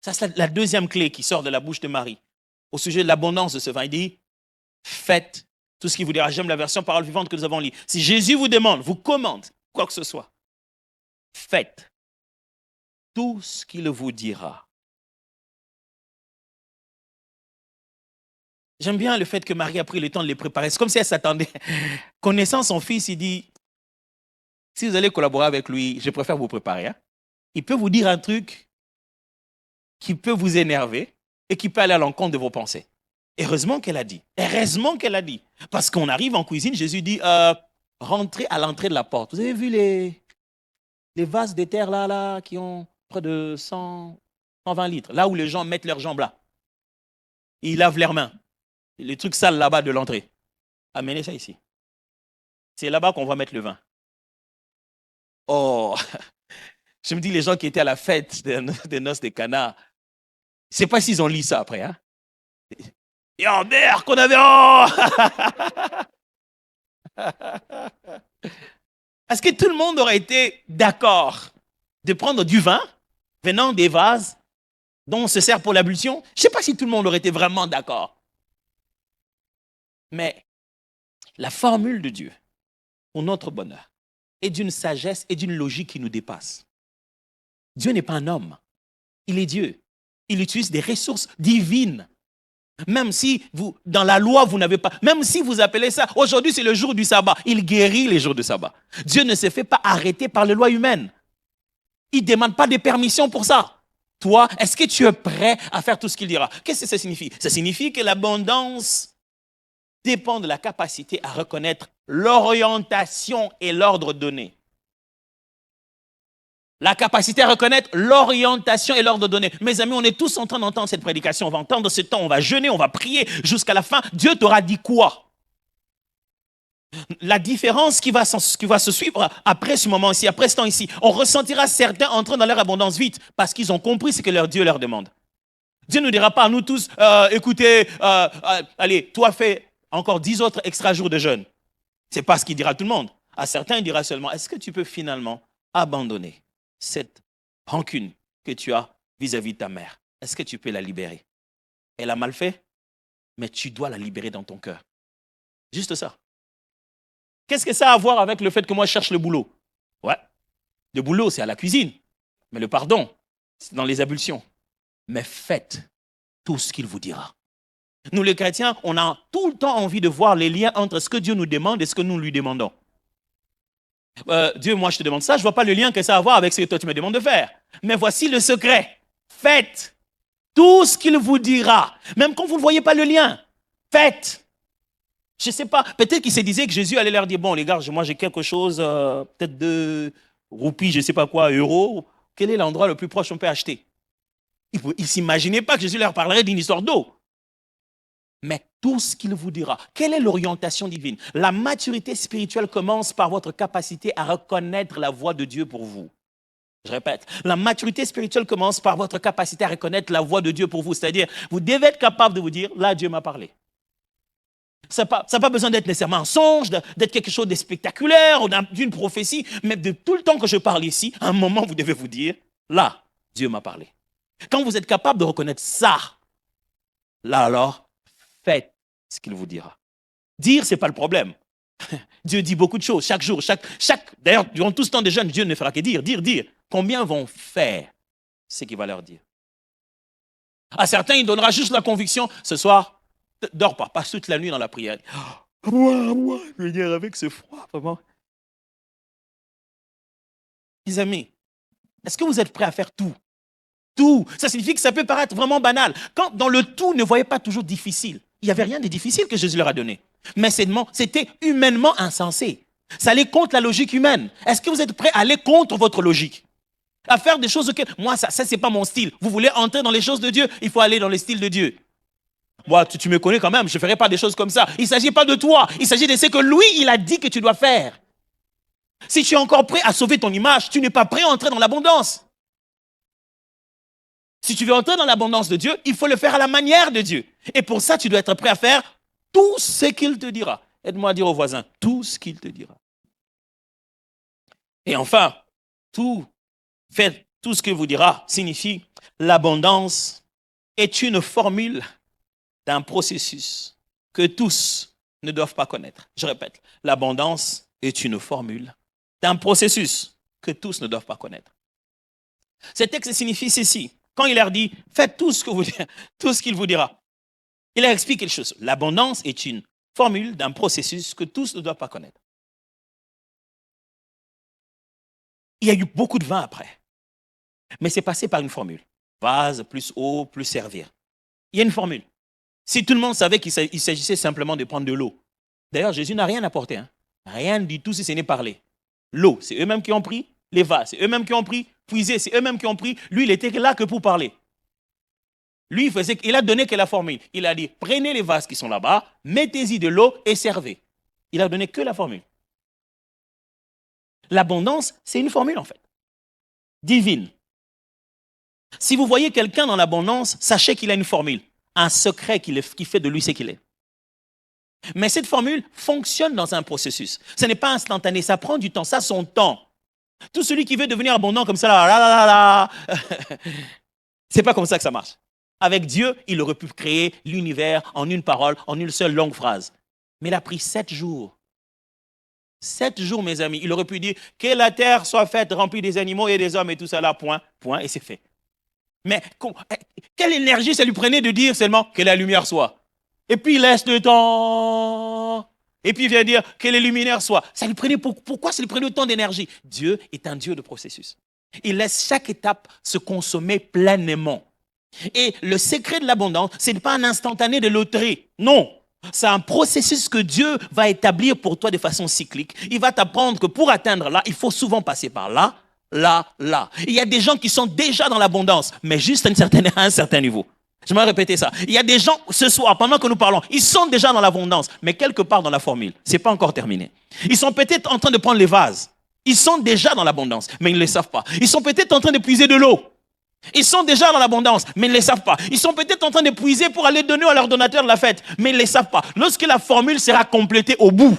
Ça, c'est la deuxième clé qui sort de la bouche de Marie au sujet de l'abondance de ce vin. Il dit « Faites tout ce qu'il vous dira ». J'aime la version parole vivante que nous avons lue. Si Jésus vous demande, vous commande quoi que ce soit, faites tout ce qu'il vous dira. J'aime bien le fait que Marie a pris le temps de les préparer. C'est comme si elle s'attendait. Connaissant son fils, il dit, si vous allez collaborer avec lui, je préfère vous préparer. Hein. Il peut vous dire un truc qui peut vous énerver et qui peut aller à l'encontre de vos pensées. Heureusement qu'elle a dit. Heureusement qu'elle a dit. Parce qu'on arrive en cuisine, Jésus dit, rentrez à l'entrée de la porte. Vous avez vu les vases de terre là, qui ont près de 120 litres, là où les gens mettent leurs jambes là. Ils lavent leurs mains. Les trucs sales là-bas de l'entrée. Amenez ça ici. C'est là-bas qu'on va mettre le vin. Oh, je me dis, les gens qui étaient à la fête des noces de Cana, je ne sais pas s'ils ont lu ça après. Hein? Et en mer qu'on avait. Oh Est-ce que tout le monde aurait été d'accord de prendre du vin venant des vases dont on se sert pour l'ablution? Je ne sais pas si tout le monde aurait été vraiment d'accord. Mais la formule de Dieu pour notre bonheur est d'une sagesse et d'une logique qui nous dépasse. Dieu n'est pas un homme, il est Dieu. Il utilise des ressources divines. Même si vous, dans la loi, vous n'avez pas, même si vous appelez ça, aujourd'hui c'est le jour du sabbat, il guérit les jours du sabbat. Dieu ne se fait pas arrêter par les lois humaines. Il ne demande pas de permission pour ça. Toi, est-ce que tu es prêt à faire tout ce qu'il dira? Qu'est-ce que ça signifie? Ça signifie que l'abondance dépend de la capacité à reconnaître l'orientation et l'ordre donné. La capacité à reconnaître l'orientation et l'ordre donné. Mes amis, on est tous en train d'entendre cette prédication. On va entendre ce temps, on va jeûner, on va prier jusqu'à la fin. Dieu t'aura dit quoi? La différence qui va se suivre après ce moment-ci, après ce temps ici, on ressentira certains entrer dans leur abondance vite parce qu'ils ont compris ce que leur Dieu leur demande. Dieu ne nous dira pas à nous tous, écoutez, allez, toi fais encore 10 autres extra jours de jeûne. Ce n'est pas ce qu'il dira à tout le monde. À certains, il dira seulement, est-ce que tu peux finalement abandonner cette rancune que tu as vis-à-vis de ta mère? Est-ce que tu peux la libérer? Elle a mal fait, mais tu dois la libérer dans ton cœur. Juste ça. Qu'est-ce que ça a à voir avec le fait que moi je cherche le boulot? Ouais, le boulot c'est à la cuisine, mais le pardon, c'est dans les ablutions. Mais faites tout ce qu'il vous dira. Nous les chrétiens, on a tout le temps envie de voir les liens entre ce que Dieu nous demande et ce que nous lui demandons. Dieu, moi je te demande ça, je ne vois pas le lien que ça a à voir avec ce que toi tu me demandes de faire. Mais voici le secret. Faites tout ce qu'il vous dira. Même quand vous ne voyez pas le lien, faites. Je ne sais pas, peut-être qu'il se disait que Jésus allait leur dire, bon les gars, moi j'ai quelque chose, peut-être 2 roupies, je ne sais pas quoi, euros. Quel est l'endroit le plus proche qu'on peut acheter? Il ne s'imaginait pas que Jésus leur parlerait d'une histoire d'eau. mais tout ce qu'il vous dira. Quelle est l'orientation divine? La maturité spirituelle commence par votre capacité à reconnaître la voix de Dieu pour vous. Je répète, la maturité spirituelle commence par votre capacité à reconnaître la voix de Dieu pour vous. C'est-à-dire, vous devez être capable de vous dire, là, Dieu m'a parlé. Ça n'a pas besoin d'être nécessairement un songe, d'être quelque chose de spectaculaire ou d'une prophétie, mais de tout le temps que je parle ici, à un moment, vous devez vous dire, là, Dieu m'a parlé. Quand vous êtes capable de reconnaître ça, là alors, faites ce qu'il vous dira. Dire, ce n'est pas le problème. Dieu dit beaucoup de choses chaque jour. D'ailleurs, durant tout ce temps des jeunes, Dieu ne fera que dire. Combien vont faire ce qu'il va leur dire? À certains, il donnera juste la conviction, ce soir, ne dors pas, passe toute la nuit dans la prière. Moi, je veux dire, avec ce froid, vraiment. Mes amis, est-ce que vous êtes prêts à faire tout? Tout. Ça signifie que ça peut paraître vraiment banal. Quand dans le tout, ne voyez pas toujours difficile. Il n'y avait rien de difficile que Jésus leur a donné. Mais c'était humainement insensé. Ça allait contre la logique humaine. Est-ce que vous êtes prêts à aller contre votre logique? À faire des choses auxquelles... Moi, ça c'est pas mon style. Vous voulez entrer dans les choses de Dieu, il faut aller dans le style de Dieu. Moi, tu me connais quand même, je ne ferai pas des choses comme ça. Il ne s'agit pas de toi, il s'agit de ce que lui, il a dit que tu dois faire. Si tu es encore prêt à sauver ton image, tu n'es pas prêt à entrer dans l'abondance. Si tu veux entrer dans l'abondance de Dieu, il faut le faire à la manière de Dieu. Et pour ça, tu dois être prêt à faire tout ce qu'il te dira. Aide-moi à dire au voisin, tout ce qu'il te dira. Et enfin, faites tout ce qu'il vous dira signifie l'abondance est une formule d'un processus que tous ne doivent pas connaître. Je répète, l'abondance est une formule d'un processus que tous ne doivent pas connaître. Ce texte signifie ceci. Quand il leur dit, faites tout ce qu'il vous dira, il leur explique quelque chose. L'abondance est une formule d'un processus que tous ne doivent pas connaître. Il y a eu beaucoup de vin après, mais c'est passé par une formule. Vase, plus eau, plus servir. Il y a une formule. Si tout le monde savait qu'il s'agissait simplement de prendre de l'eau. D'ailleurs, Jésus n'a rien apporté. Rien du tout si ce n'est parler. L'eau, c'est eux-mêmes qui ont pris. Les vases, c'est eux-mêmes qui ont pris. Puiser, c'est eux-mêmes qui ont pris. Lui, il était là que pour parler. Lui, il a donné que la formule. Il a dit, prenez les vases qui sont là-bas, mettez-y de l'eau et servez. Il a donné que la formule. L'abondance, c'est une formule en fait. Divine. Si vous voyez quelqu'un dans l'abondance, sachez qu'il a une formule. Un secret qui fait de lui ce qu'il est. Mais cette formule fonctionne dans un processus. Ce n'est pas instantané, ça prend du temps, ça a son temps. Tout celui qui veut devenir abondant comme ça, c'est pas comme ça que ça marche. Avec Dieu, il aurait pu créer l'univers en une parole, en une seule longue phrase. Mais il a pris 7 jours. 7 jours, mes amis. Il aurait pu dire que la terre soit faite, remplie des animaux et des hommes et tout ça là, point, et c'est fait. Mais quelle énergie ça lui prenait de dire seulement que la lumière soit. Et puis il laisse le temps. Et puis il vient dire que les luminaires soient. Ça lui prenait, pourquoi ça lui prenait autant d'énergie? Dieu est un Dieu de processus. Il laisse chaque étape se consommer pleinement. Et le secret de l'abondance, ce n'est pas un instantané de loterie. Non. C'est un processus que Dieu va établir pour toi de façon cyclique. Il va t'apprendre que pour atteindre là, il faut souvent passer par là. Il y a des gens qui sont déjà dans l'abondance, mais juste à un certain niveau. Je vais répéter ça. Il y a des gens, ce soir, pendant que nous parlons, ils sont déjà dans l'abondance, mais quelque part dans la formule. Ce n'est pas encore terminé. Ils sont peut-être en train de prendre les vases. Ils sont déjà dans l'abondance, mais ils ne le savent pas. Ils sont peut-être en train de puiser de l'eau. Ils sont déjà dans l'abondance, mais ils ne le savent pas. Ils sont peut-être en train de puiser pour aller donner à leur donateur de la fête, mais ils ne le savent pas. Lorsque la formule sera complétée au bout,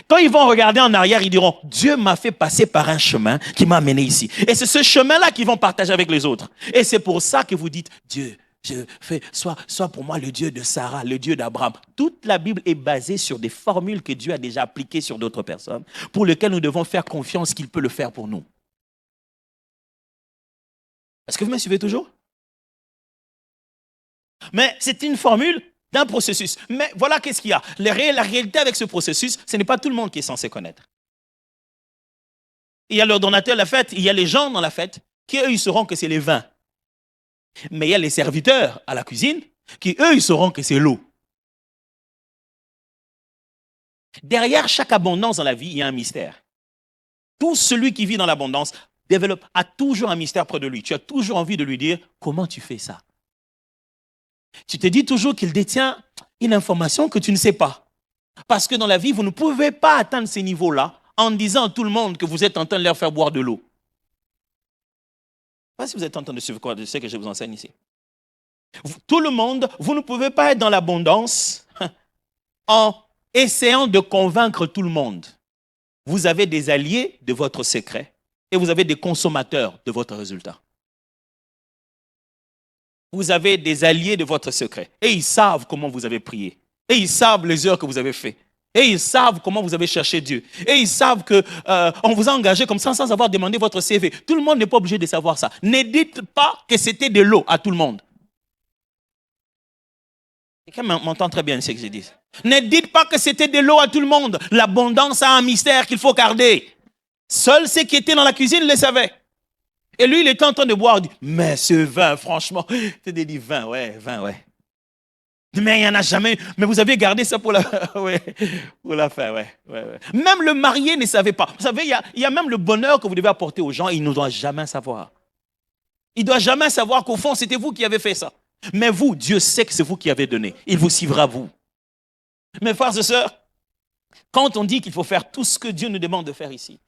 quand ils vont regarder en arrière, ils diront, Dieu m'a fait passer par un chemin qui m'a amené ici. Et c'est ce chemin-là qu'ils vont partager avec les autres. Et c'est pour ça que vous dites, Dieu, sois pour moi le Dieu de Sarah, le Dieu d'Abraham. Toute la Bible est basée sur des formules que Dieu a déjà appliquées sur d'autres personnes, pour lesquelles nous devons faire confiance qu'il peut le faire pour nous. Est-ce que vous me suivez toujours? Mais c'est une formule d'un processus. Mais voilà qu'est-ce qu'il y a. La réalité avec ce processus, ce n'est pas tout le monde qui est censé connaître. Il y a le donateur de la fête, il y a les gens dans la fête, qui eux, ils sauront que c'est les vins. Mais il y a les serviteurs à la cuisine, qui eux, ils sauront que c'est l'eau. Derrière chaque abondance dans la vie, il y a un mystère. Tout celui qui vit dans l'abondance a toujours un mystère près de lui. Tu as toujours envie de lui dire, comment tu fais ça? Tu te dis toujours qu'il détient une information que tu ne sais pas. Parce que dans la vie, vous ne pouvez pas atteindre ces niveaux-là en disant à tout le monde que vous êtes en train de leur faire boire de l'eau. Je ne sais pas si vous êtes en train de suivre quoi de ce que je vous enseigne ici. Tout le monde, vous ne pouvez pas être dans l'abondance en essayant de convaincre tout le monde. Vous avez des alliés de votre secret et vous avez des consommateurs de votre résultat. Vous avez des alliés de votre secret et ils savent comment vous avez prié. Et ils savent les heures que vous avez faites. Et ils savent comment vous avez cherché Dieu. Et ils savent qu'on vous a engagé comme ça sans avoir demandé votre CV. Tout le monde n'est pas obligé de savoir ça. Ne dites pas que c'était de l'eau à tout le monde. Quelqu'un m'entend très bien ce que je dis. Ne dites pas que c'était de l'eau à tout le monde. L'abondance a un mystère qu'il faut garder. Seuls ceux qui étaient dans la cuisine le savaient. Et lui, il était en train de boire. Il dit, mais ce vin, franchement. Tu te dis, vin, ouais. Mais il n'y en a jamais. Mais vous avez gardé ça pour la, ouais, pour la fin, ouais. Même le marié ne savait pas. Vous savez, il y a même le bonheur que vous devez apporter aux gens. Il ne doit jamais savoir. Il ne doit jamais savoir qu'au fond, c'était vous qui avez fait ça. Mais vous, Dieu sait que c'est vous qui avez donné. Il vous suivra, vous. Mes frères et sœurs, quand on dit qu'il faut faire tout ce que Dieu nous demande de faire ici,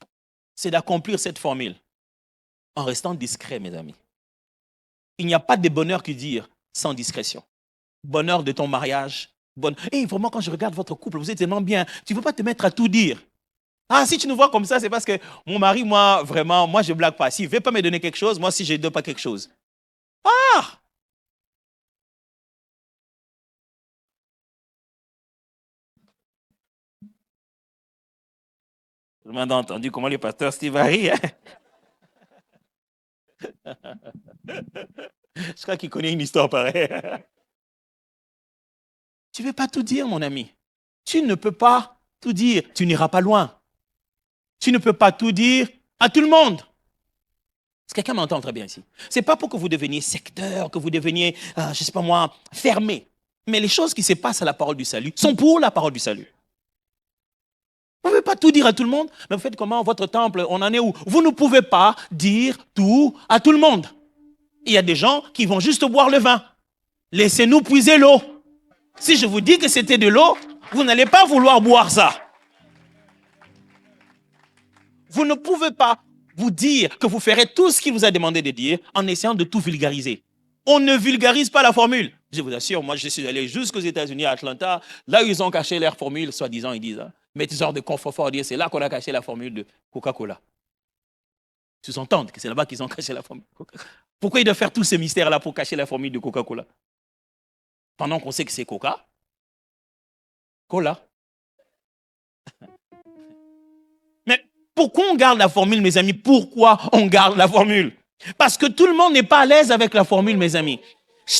c'est d'accomplir cette formule en restant discret, mes amis. Il n'y a pas de bonheur que dire sans discrétion. Bonheur de ton mariage. Et vraiment, quand je regarde votre couple, vous êtes tellement bien. Tu ne veux pas te mettre à tout dire. Ah, si tu nous vois comme ça, c'est parce que mon mari, moi, vraiment, moi, je ne blague pas. S'il ne veut pas me donner quelque chose, moi, si je ne donne pas quelque chose. Ah! Vous m'avez entendu comment le pasteur Steve a ri, hein? Je crois qu'il connaît une histoire pareille. Tu ne veux pas tout dire, mon ami. Tu ne peux pas tout dire. Tu n'iras pas loin. Tu ne peux pas tout dire à tout le monde. Est-ce que quelqu'un m'entend très bien ici? Ce n'est pas pour que vous deveniez secteur, que vous deveniez, je ne sais pas moi, fermé. Mais les choses qui se passent à la parole du salut sont pour la parole du salut. Vous ne pouvez pas tout dire à tout le monde, mais vous faites comment votre temple, on en est où? Vous ne pouvez pas dire tout à tout le monde. Il y a des gens qui vont juste boire le vin. Laissez-nous puiser l'eau. Si je vous dis que c'était de l'eau, vous n'allez pas vouloir boire ça. Vous ne pouvez pas vous dire que vous ferez tout ce qu'il vous a demandé de dire en essayant de tout vulgariser. On ne vulgarise pas la formule. Je vous assure, moi je suis allé jusqu'aux États-Unis, à Atlanta, là où ils ont caché leur formule, soi-disant, ils disent, hein, mais ce genre de confort, dire c'est là qu'on a caché la formule de Coca-Cola. Ils s'entendent que c'est là-bas qu'ils ont caché la formule. Pourquoi ils doivent faire tous ces mystères-là pour cacher la formule de Coca-Cola? Pendant qu'on sait que c'est Coca-Cola. Mais pourquoi on garde la formule, mes amis? Pourquoi on garde la formule? Parce que tout le monde n'est pas à l'aise avec la formule, mes amis.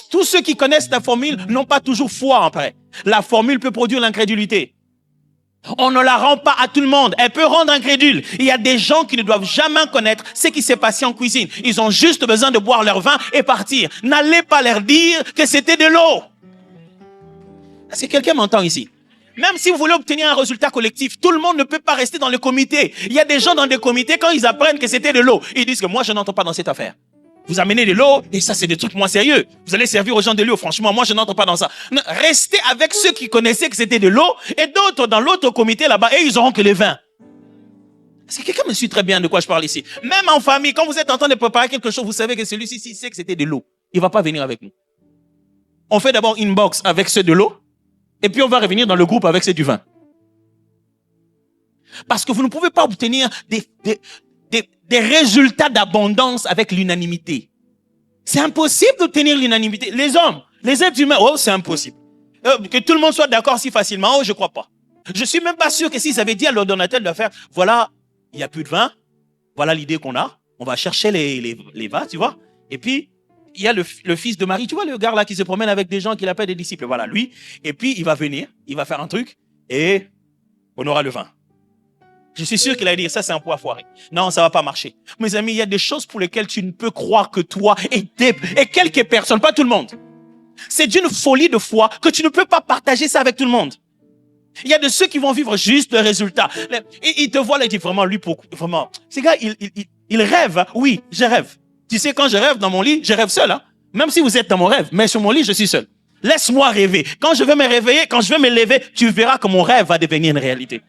Tous ceux qui connaissent la formule n'ont pas toujours foi après. La formule peut produire l'incrédulité. On ne la rend pas à tout le monde. Elle peut rendre incrédule. Il y a des gens qui ne doivent jamais connaître ce qui s'est passé en cuisine. Ils ont juste besoin de boire leur vin et partir. N'allez pas leur dire que c'était de l'eau. Est-ce que quelqu'un m'entend ici? Même si vous voulez obtenir un résultat collectif, tout le monde ne peut pas rester dans le comité. Il y a des gens dans des comités, quand ils apprennent que c'était de l'eau, ils disent que moi, je n'entre pas dans cette affaire. Vous amenez de l'eau, et ça, c'est des trucs moins sérieux. Vous allez servir aux gens de l'eau. Franchement, moi, je n'entre pas dans ça. Restez avec ceux qui connaissaient que c'était de l'eau, et d'autres dans l'autre comité là-bas, et ils auront que les vins. Est-ce que quelqu'un me suit très bien de quoi je parle ici? Même en famille, quand vous êtes en train de préparer quelque chose, vous savez que celui-ci sait que c'était de l'eau. Il ne va pas venir avec nous. On fait d'abord une box avec ceux de l'eau, et puis on va revenir dans le groupe avec ceux du vin. Parce que vous ne pouvez pas obtenir des résultats d'abondance avec l'unanimité. C'est impossible d'obtenir l'unanimité. Les hommes, les êtres humains, oh, c'est impossible. Que tout le monde soit d'accord si facilement, oh, je ne crois pas. Je ne suis même pas sûr que s'ils avaient dit à l'ordonnateur de faire, voilà, il n'y a plus de vin, voilà l'idée qu'on a, on va chercher les vins, tu vois, et puis, il y a le fils de Marie, tu vois, le gars là qui se promène avec des gens qu'il appelle des disciples, voilà, lui, et puis il va venir, il va faire un truc, et on aura le vin. Je suis sûr qu'il a dit, ça c'est un poids foiré. Non, ça va pas marcher. Mes amis, il y a des choses pour lesquelles tu ne peux croire que toi et quelques personnes, pas tout le monde. C'est d'une folie de foi que tu ne peux pas partager ça avec tout le monde. Il y a de ceux qui vont vivre juste le résultat. Ils te voient là, ils disent vraiment, lui, vraiment. Ces gars, il rêve. Hein? Oui, je rêve. Tu sais, quand je rêve dans mon lit, je rêve seul. Hein? Même si vous êtes dans mon rêve, mais sur mon lit, je suis seul. Laisse-moi rêver. Quand je vais me réveiller, quand je vais me lever, tu verras que mon rêve va devenir une réalité.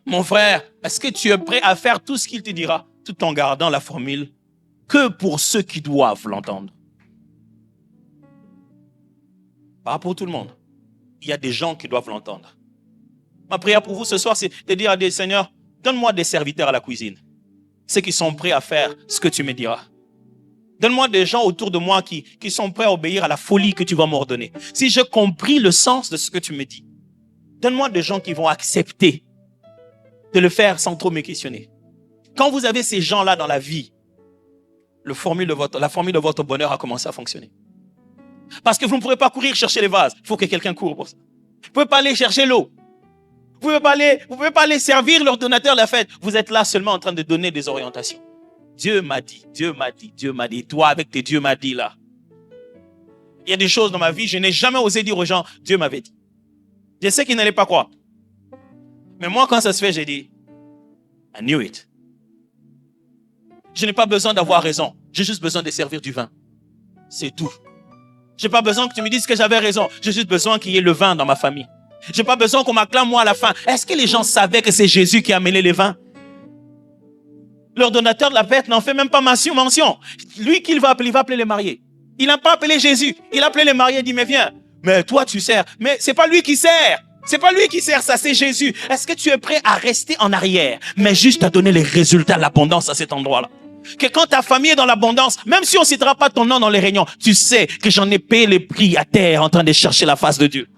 Mon frère, est-ce que tu es prêt à faire tout ce qu'il te dira, tout en gardant la formule que pour ceux qui doivent l'entendre? Pas pour tout le monde. Il y a des gens qui doivent l'entendre. Ma prière pour vous ce soir, c'est de dire à Dieu, Seigneur, donne-moi des serviteurs à la cuisine. Ceux qui sont prêts à faire ce que tu me diras. Donne-moi des gens autour de moi qui sont prêts à obéir à la folie que tu vas m'ordonner. Si j'ai compris le sens de ce que tu me dis, donne-moi des gens qui vont accepter de le faire sans trop me questionner. Quand vous avez ces gens-là dans la vie, la formule de votre bonheur a commencé à fonctionner. Parce que vous ne pourrez pas courir chercher les vases. Il faut que quelqu'un court pour ça. Vous ne pouvez pas aller chercher l'eau. Vous ne pouvez pas aller servir l'ordonnateur de la fête. Vous êtes là seulement en train de donner des orientations. Dieu m'a dit, Dieu m'a dit, Dieu m'a dit. Toi, avec tes Dieu m'a dit là. Il y a des choses dans ma vie, je n'ai jamais osé dire aux gens, Dieu m'avait dit. Je sais qu'ils n'allaient pas croire. Mais moi, quand ça se fait, j'ai dit, I knew it. Je n'ai pas besoin d'avoir raison. J'ai juste besoin de servir du vin. C'est tout. J'ai pas besoin que tu me dises que j'avais raison. J'ai juste besoin qu'il y ait le vin dans ma famille. J'ai pas besoin qu'on m'acclame moi à la fin. Est-ce que les gens savaient que c'est Jésus qui a amené les vins? L'ordonnateur de la fête n'en fait même pas mention. Lui qu'il va appeler, il va appeler les mariés. Il n'a pas appelé Jésus. Il a appelé les mariés et dit, mais viens. Mais toi, tu sers. Mais c'est pas lui qui sert. C'est pas lui qui sert, ça c'est Jésus. Est-ce que tu es prêt à rester en arrière, mais juste à donner les résultats de l'abondance à cet endroit-là? Que quand ta famille est dans l'abondance, même si on ne citera pas ton nom dans les réunions, tu sais que j'en ai payé les prix à terre en train de chercher la face de Dieu.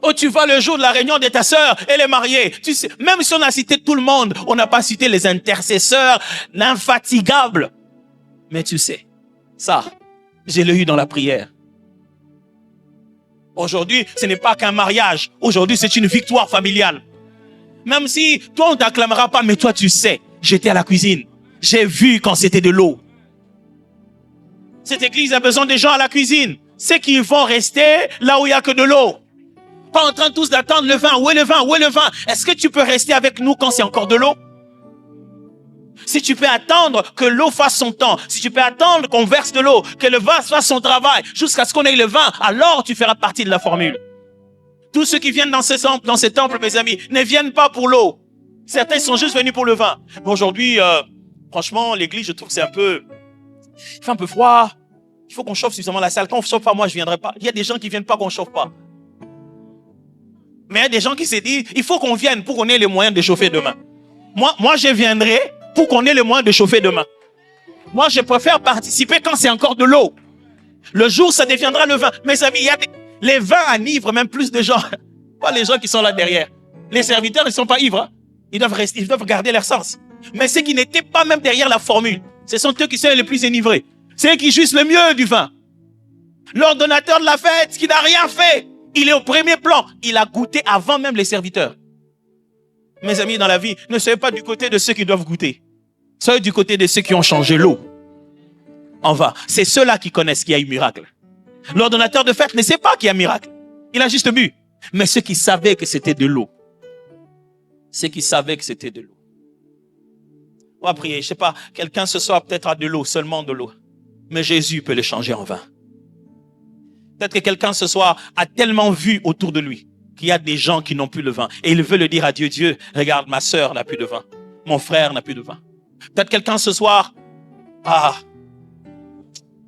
Oh, tu vas le jour de la réunion de ta sœur, elle est mariée. Tu sais, même si on a cité tout le monde, on n'a pas cité les intercesseurs, l'infatigable. Mais tu sais, ça, je l'ai eu dans la prière. Aujourd'hui, ce n'est pas qu'un mariage. Aujourd'hui, c'est une victoire familiale. Même si toi, on ne t'acclamera pas, mais toi, tu sais, j'étais à la cuisine. J'ai vu quand c'était de l'eau. Cette église a besoin des gens à la cuisine. Ceux qui vont rester là où il n'y a que de l'eau. Pas en train tous d'attendre le vin. Où est le vin? Où est le vin? Est-ce que tu peux rester avec nous quand c'est encore de l'eau? Si tu peux attendre que l'eau fasse son temps, si tu peux attendre qu'on verse de l'eau, que le vase fasse son travail, jusqu'à ce qu'on ait le vin, alors tu feras partie de la formule. Tous ceux qui viennent dans ces temples, mes amis, ne viennent pas pour l'eau. Certains sont juste venus pour le vin. Mais aujourd'hui, franchement, l'église, je trouve que c'est il fait un peu froid. Il faut qu'on chauffe suffisamment la salle. Quand on ne chauffe pas, moi, je ne viendrai pas. Il y a des gens qui ne viennent pas qu'on ne chauffe pas. Mais il y a des gens qui se disent, il faut qu'on vienne pour qu'on ait les moyens de chauffer demain. Moi, je viendrai pour qu'on ait les moyens de chauffer demain. Moi, je préfère participer quand c'est encore de l'eau. Le jour, ça deviendra le vin. Mes amis, les vins enivrent même plus de gens. Pas les gens qui sont là derrière. Les serviteurs, ils ne sont pas ivres. Hein. Ils doivent garder leur sens. Mais ceux qui n'étaient pas même derrière la formule, ce sont eux qui sont les plus enivrés. C'est eux qui jouissent le mieux du vin. L'ordonnateur de la fête, qui n'a rien fait, il est au premier plan. Il a goûté avant même les serviteurs. Mes amis, dans la vie, ne soyez pas du côté de ceux qui doivent goûter. Soyez du côté de ceux qui ont changé l'eau. En va. C'est ceux-là qui connaissent qu'il y a eu miracle. L'ordonnateur de fête ne sait pas qu'il y a miracle. Il a juste bu. Mais ceux qui savaient que c'était de l'eau. Ceux qui savaient que c'était de l'eau. On va prier. Je ne sais pas, quelqu'un ce soir peut-être a de l'eau, seulement de l'eau. Mais Jésus peut le changer en vin. Peut-être que quelqu'un ce soir a tellement vu autour de lui qu'il y a des gens qui n'ont plus le vin. Et il veut le dire à Dieu, Dieu, regarde, ma sœur n'a plus de vin. Mon frère n'a plus de vin. Peut-être quelqu'un ce soir,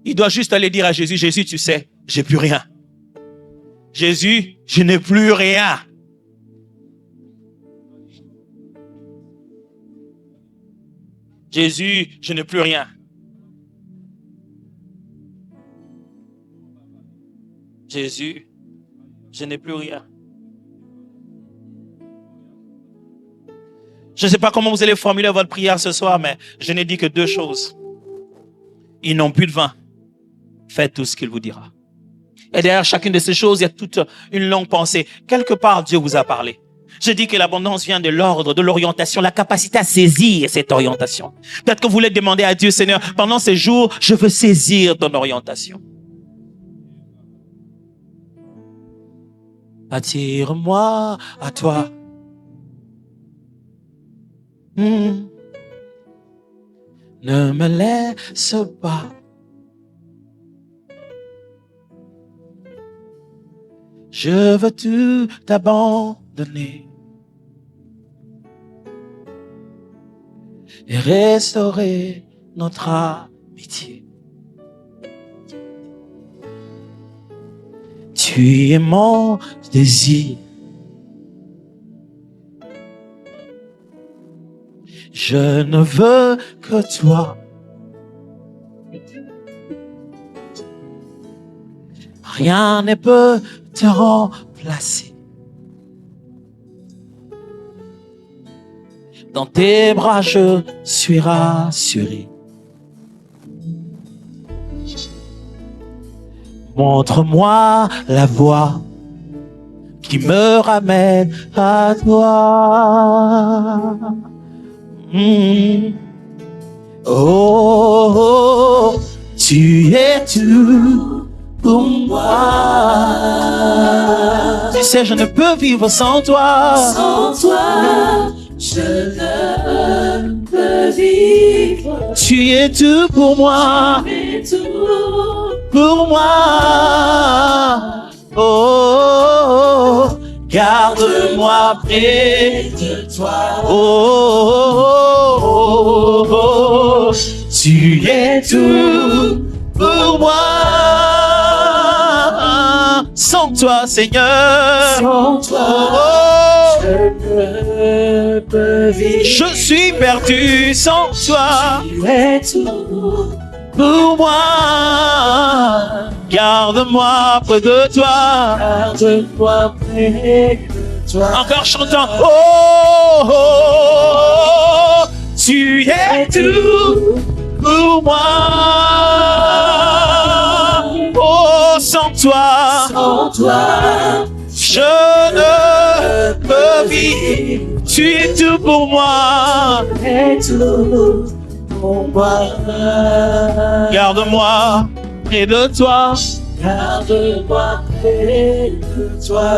il doit juste aller dire à Jésus, Jésus, tu sais, j'ai plus rien. Jésus, je n'ai plus rien. Jésus, je n'ai plus rien. Jésus, je n'ai plus rien. Je ne sais pas comment vous allez formuler votre prière ce soir, mais je n'ai dit que deux choses. Ils n'ont plus de vin. Faites tout ce qu'il vous dira. Et derrière chacune de ces choses, il y a toute une longue pensée. Quelque part, Dieu vous a parlé. Je dis que l'abondance vient de l'ordre, de l'orientation, la capacité à saisir cette orientation. Peut-être que vous voulez demander à Dieu, Seigneur, pendant ces jours, je veux saisir ton orientation. Attire-moi à toi. Ne me laisse pas. Je veux tout abandonner et restaurer notre amitié. Tu es mon désir. Je ne veux que toi. Rien ne peut te remplacer. Dans tes bras, je suis rassuré. Montre-moi la voie qui me ramène à toi. Oh, tu es tout pour moi. Tu sais, je ne peux vivre sans toi. Sans toi, je ne peux vivre. Tu es tout pour moi. Tu es tout Pour moi. Oh, garde-moi près de toi. Oh, tu es tout pour moi. Sans toi, Seigneur. Sans toi, je ne peux vivre. Je suis perdu sans toi. Tu es tout Pour moi, garde-moi près de toi. garde-moi près de toi. Encore chantant. Oh, tu es tout pour moi. Oh, sans toi, Sans toi, je ne peux vivre. Tu es tout pour moi. tu es tout pour moi. Garde-moi près de toi. Garde-moi près de toi.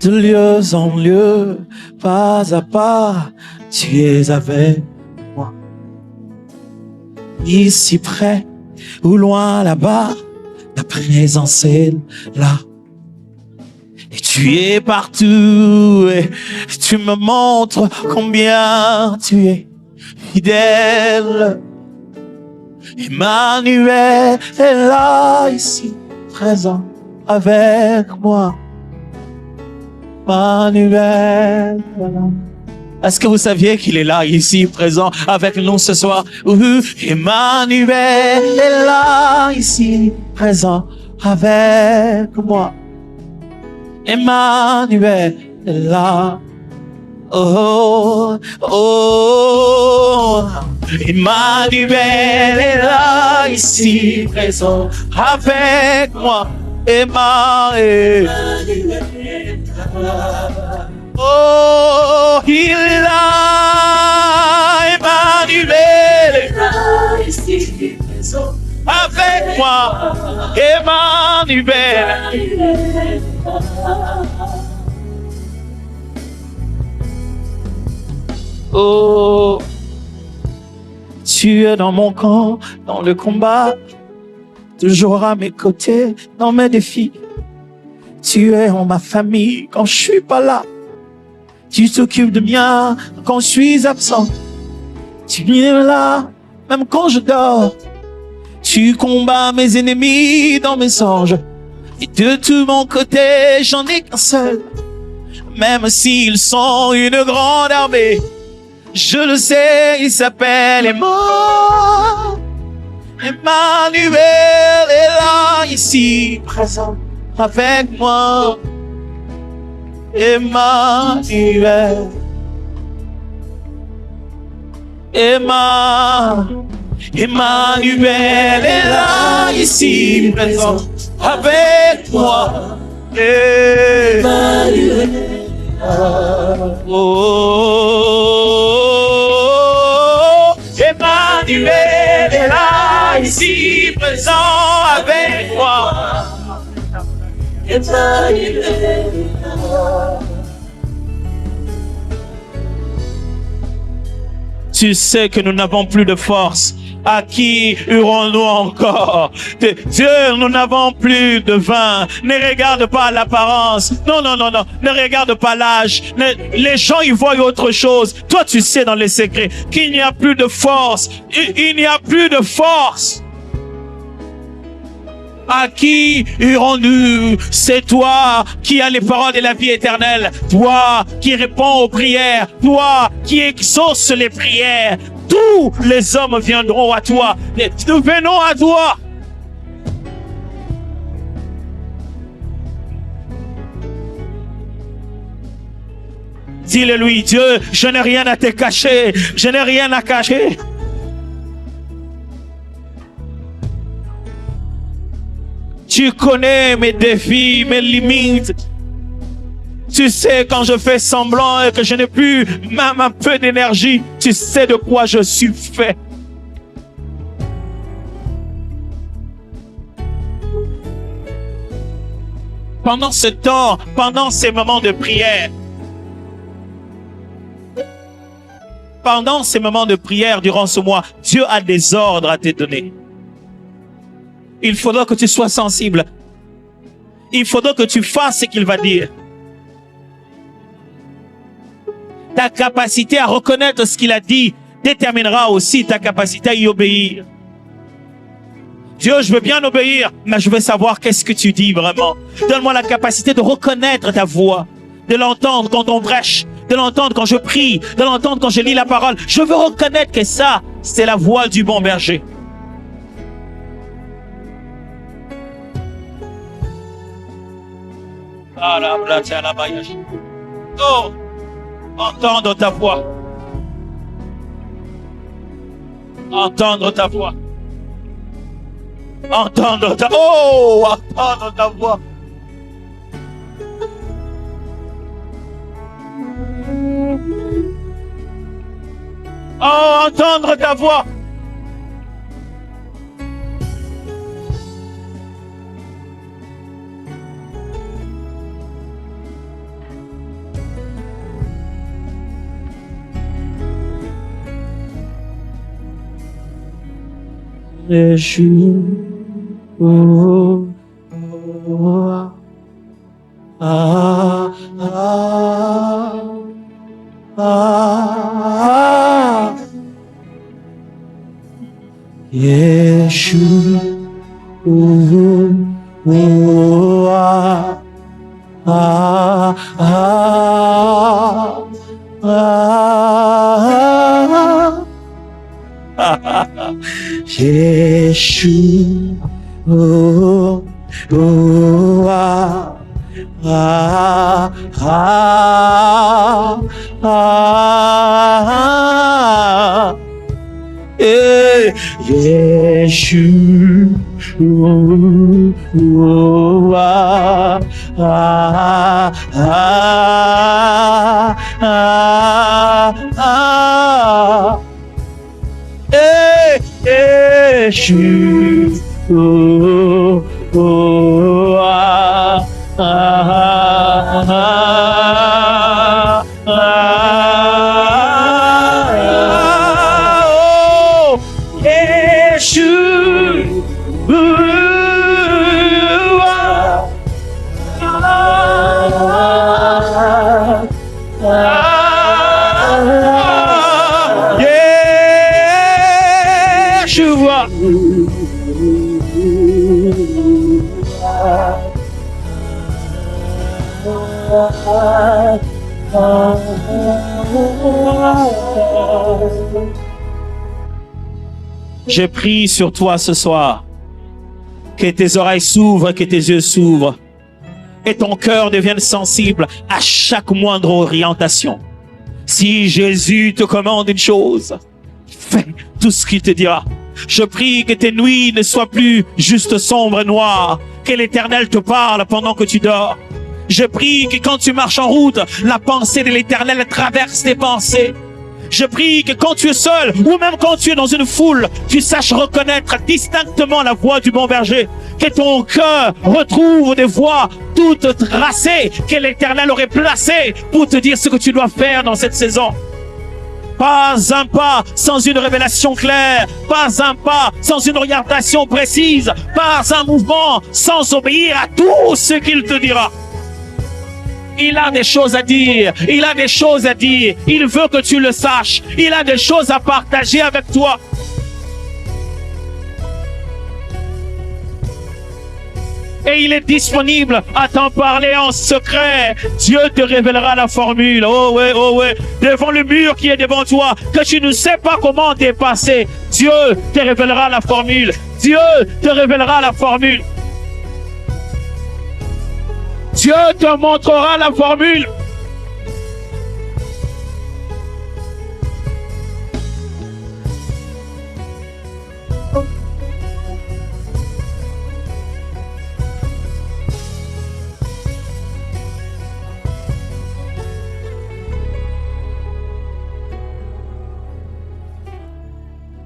De lieu en lieu, pas à pas, tu es avec moi. Ici près ou loin là-bas, ta présence est là. Et tu es partout et tu me montres combien tu es fidèle. Emmanuel est là, ici, présent avec moi. Emmanuel, voilà. Est-ce que vous saviez qu'il est là, ici, présent avec nous ce soir? Emmanuel est là, ici, présent avec moi. Emmanuel est là. Oh, oh, Emmanuel est là, ici, présent avec moi. Emmanuel. Oh, il est là, Emmanuel est là, Ici, présent avec moi. Emmanuel. Oh, tu es dans mon camp, dans le combat, toujours à mes côtés, dans mes défis. Tu es en ma famille quand je suis pas là. Tu t'occupes de moi quand je suis absent. Tu es là, même quand je dors. Tu combats mes ennemis dans mes songes. Et de tout mon côté, j'en ai qu'un seul. Même s'ils sont une grande armée, je le sais, il s'appelle Emmanuel. Emmanuel est là, ici, présent avec moi. Emmanuel. Emmanuel est là, ici, présent avec moi. Emmanuel. Oh, Emmanuel est là, ici, présent avec moi. Emmanuel. Tu sais que nous n'avons plus de force À qui irons-nous encore? Dieu, nous n'avons plus de vin. Ne regarde pas l'apparence. Non, non, non, non. Ne regarde pas l'âge. Les gens, ils voient autre chose. Toi, tu sais dans les secrets qu'il n'y a plus de force. Il n'y a plus de force. À qui irons-nous? C'est toi qui as les paroles de la vie éternelle. Toi qui réponds aux prières. Toi qui exauces les prières. Tous les hommes viendront à toi. Nous venons à toi. Dis-le-lui, Dieu, je n'ai rien à te cacher. Je n'ai rien à cacher. Tu connais mes défis, mes limites. Tu sais quand je fais semblant et que je n'ai plus même un peu d'énergie, tu sais de quoi je suis fait. Pendant ce temps, pendant ces moments de prière, durant ce mois, Dieu a des ordres à te donner. Il faudra que tu sois sensible. Il faudra que tu fasses ce qu'il va dire. Ta capacité à reconnaître ce qu'il a dit déterminera aussi ta capacité à y obéir. Dieu, je veux bien obéir, mais je veux savoir qu'est-ce que tu dis vraiment. Donne-moi la capacité de reconnaître ta voix, de l'entendre quand on prêche, de l'entendre quand je prie, de l'entendre quand je lis la parole. Je veux reconnaître que ça, c'est la voix du bon berger. Oh, entendre ta voix. Entendre ta voix. Entendre ta voix. Oh, entendre ta voix. Oh, entendre ta voix. Yeshua, oh, oh, ah, ah, ah, Yeshua, oh, oh, ah, ah, ah, Yeshua, oh, oh, ah, ah, ah, ah, Yeshua, oh, oh, ah, ah, ah, ah, ah. Yeshua, oh, oh, ah, ah, ah, ah, oh, Yeshua, je prie sur toi ce soir, que tes oreilles s'ouvrent, que tes yeux s'ouvrent, et ton cœur devienne sensible à chaque moindre orientation. Si Jésus te commande une chose, fais tout ce qu'il te dira. Je prie que tes nuits ne soient plus juste sombres et noires, que l'Éternel te parle pendant que tu dors. Je prie que quand tu marches en route, la pensée de l'Éternel traverse tes pensées. Je prie que quand tu es seul, ou même quand tu es dans une foule, tu saches reconnaître distinctement la voix du bon berger. Que ton cœur retrouve des voix toutes tracées que l'Éternel aurait placées pour te dire ce que tu dois faire dans cette saison. Pas un pas sans une révélation claire. Pas un pas sans une orientation précise. Pas un mouvement sans obéir à tout ce qu'il te dira. Il a des choses à dire. Il a des choses à dire. Il veut que tu le saches. Il a des choses à partager avec toi. Et il est disponible à t'en parler en secret. Dieu te révélera la formule. Oh ouais. Devant le mur qui est devant toi, que tu ne sais pas comment dépasser. Dieu te révélera la formule. Dieu te révélera la formule. Dieu te montrera la formule.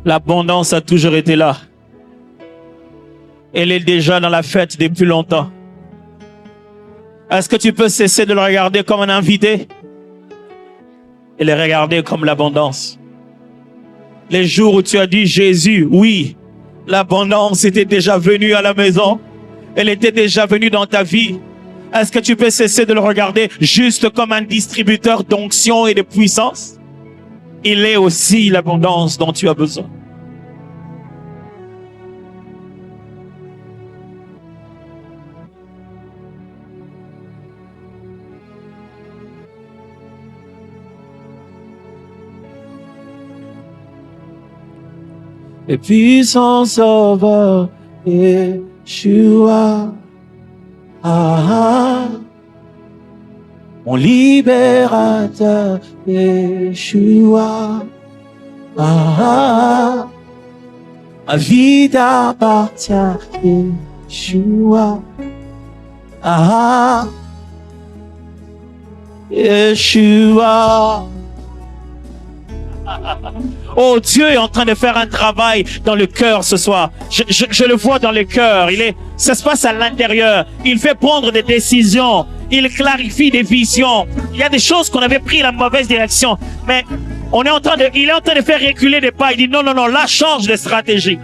L'abondance a toujours été là. Elle est déjà dans la fête depuis longtemps. Est-ce que tu peux cesser de le regarder comme un invité et le regarder comme l'abondance? Les jours où tu as dit Jésus, oui, l'abondance était déjà venue à la maison. Elle était déjà venue dans ta vie. Est-ce que tu peux cesser de le regarder juste comme un distributeur d'onction et de puissance? Il est aussi l'abondance dont tu as besoin. Et puissant sauveur, Yeshua, mon libérateur, Yeshua, ma vie t'appartient, Yeshua, Yeshua. Oh, Dieu est en train de faire un travail dans le cœur ce soir. Je le vois dans le cœur. Ça se passe à l'intérieur. Il fait prendre des décisions. Il clarifie des visions. Il y a des choses qu'on avait pris la mauvaise direction. Mais il est en train de faire reculer des pas. Il dit non, là, change de stratégie.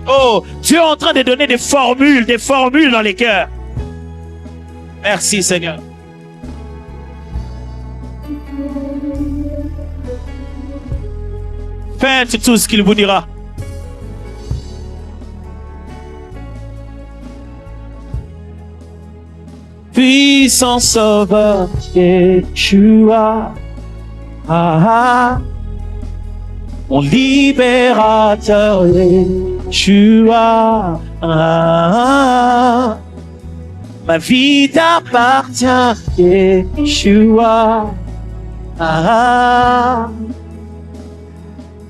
Oh, Dieu est en train de donner des formules dans les cœurs. Merci, Seigneur. Faites tout ce qu'il vous dira. Puissant sauveur, Yeshua, mon libérateur, Yeshua, ma vie t'appartient, Yeshua,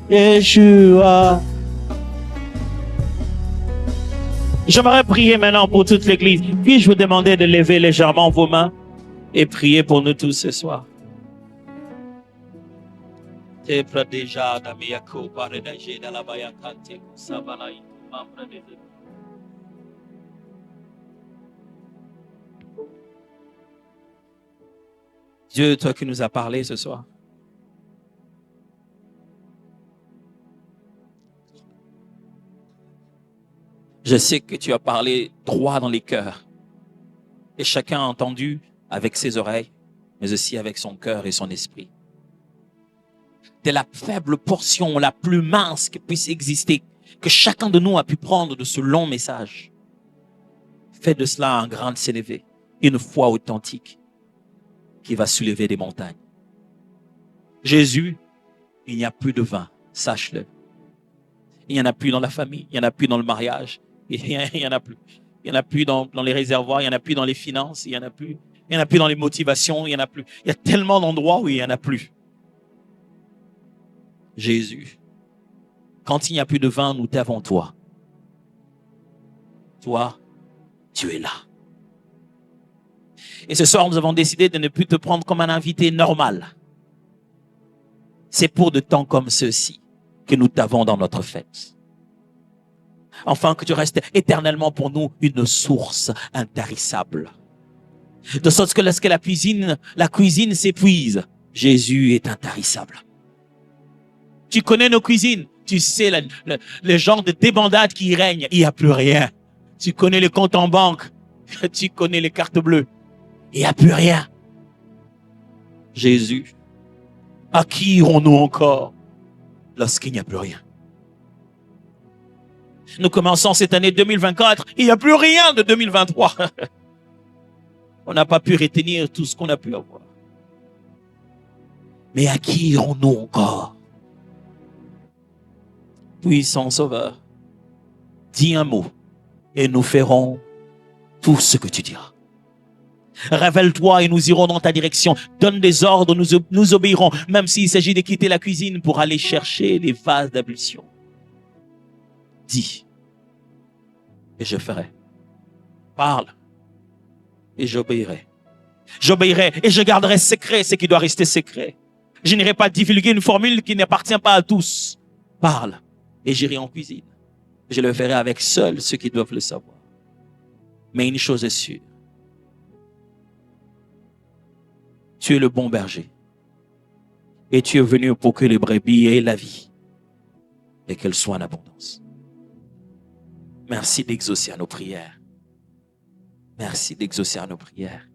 Yeshua. J'aimerais prier maintenant pour toute l'église. Puis-je vous demander de lever légèrement vos mains et prier pour nous tous ce soir. Dieu, toi qui nous as parlé ce soir. Je sais que tu as parlé droit dans les cœurs. Et chacun a entendu avec ses oreilles, mais aussi avec son cœur et son esprit. De la faible portion la plus mince qui puisse exister, que chacun de nous a pu prendre de ce long message. Fais de cela un grand s'élever, une foi authentique qui va soulever des montagnes. Jésus, il n'y a plus de vin, sache-le. Il n'y en a plus dans la famille, il n'y en a plus dans le mariage. Il y en a plus. Il y en a plus dans les réservoirs, il y en a plus dans les finances, il y en a plus dans les motivations, il y en a plus. Il y a tellement d'endroits où il y en a plus. Jésus, quand il n'y a plus de vin, nous t'avons toi. Toi, tu es là. Et ce soir, nous avons décidé de ne plus te prendre comme un invité normal. C'est pour de temps comme ceux-ci que nous t'avons dans notre fête. Enfin, que tu restes éternellement pour nous une source intarissable. De sorte que lorsque la cuisine s'épuise, Jésus est intarissable. Tu connais nos cuisines. Tu sais le genre de débandade qui règne. Il n'y a plus rien. Tu connais les comptes en banque. Tu connais les cartes bleues. Il n'y a plus rien. Jésus, à qui irons-nous encore lorsqu'il n'y a plus rien? Nous commençons cette année 2024. Il n'y a plus rien de 2023. On n'a pas pu retenir tout ce qu'on a pu avoir. Mais à qui irons-nous encore? Puissant Sauveur, dis un mot et nous ferons tout ce que tu diras. Révèle-toi et nous irons dans ta direction. Donne des ordres, nous obéirons, même s'il s'agit de quitter la cuisine pour aller chercher les vases d'ablution. Dis et je ferai. Parle et j'obéirai. J'obéirai et je garderai secret ce qui doit rester secret. Je n'irai pas divulguer une formule qui n'appartient pas à tous. Parle et j'irai en cuisine. Je le ferai avec seuls ceux qui doivent le savoir. Mais une chose est sûre. Tu es le bon berger. Et tu es venu pour que les brebis aient la vie et qu'elles soient en abondance. Merci d'exaucer à nos prières. Merci d'exaucer à nos prières.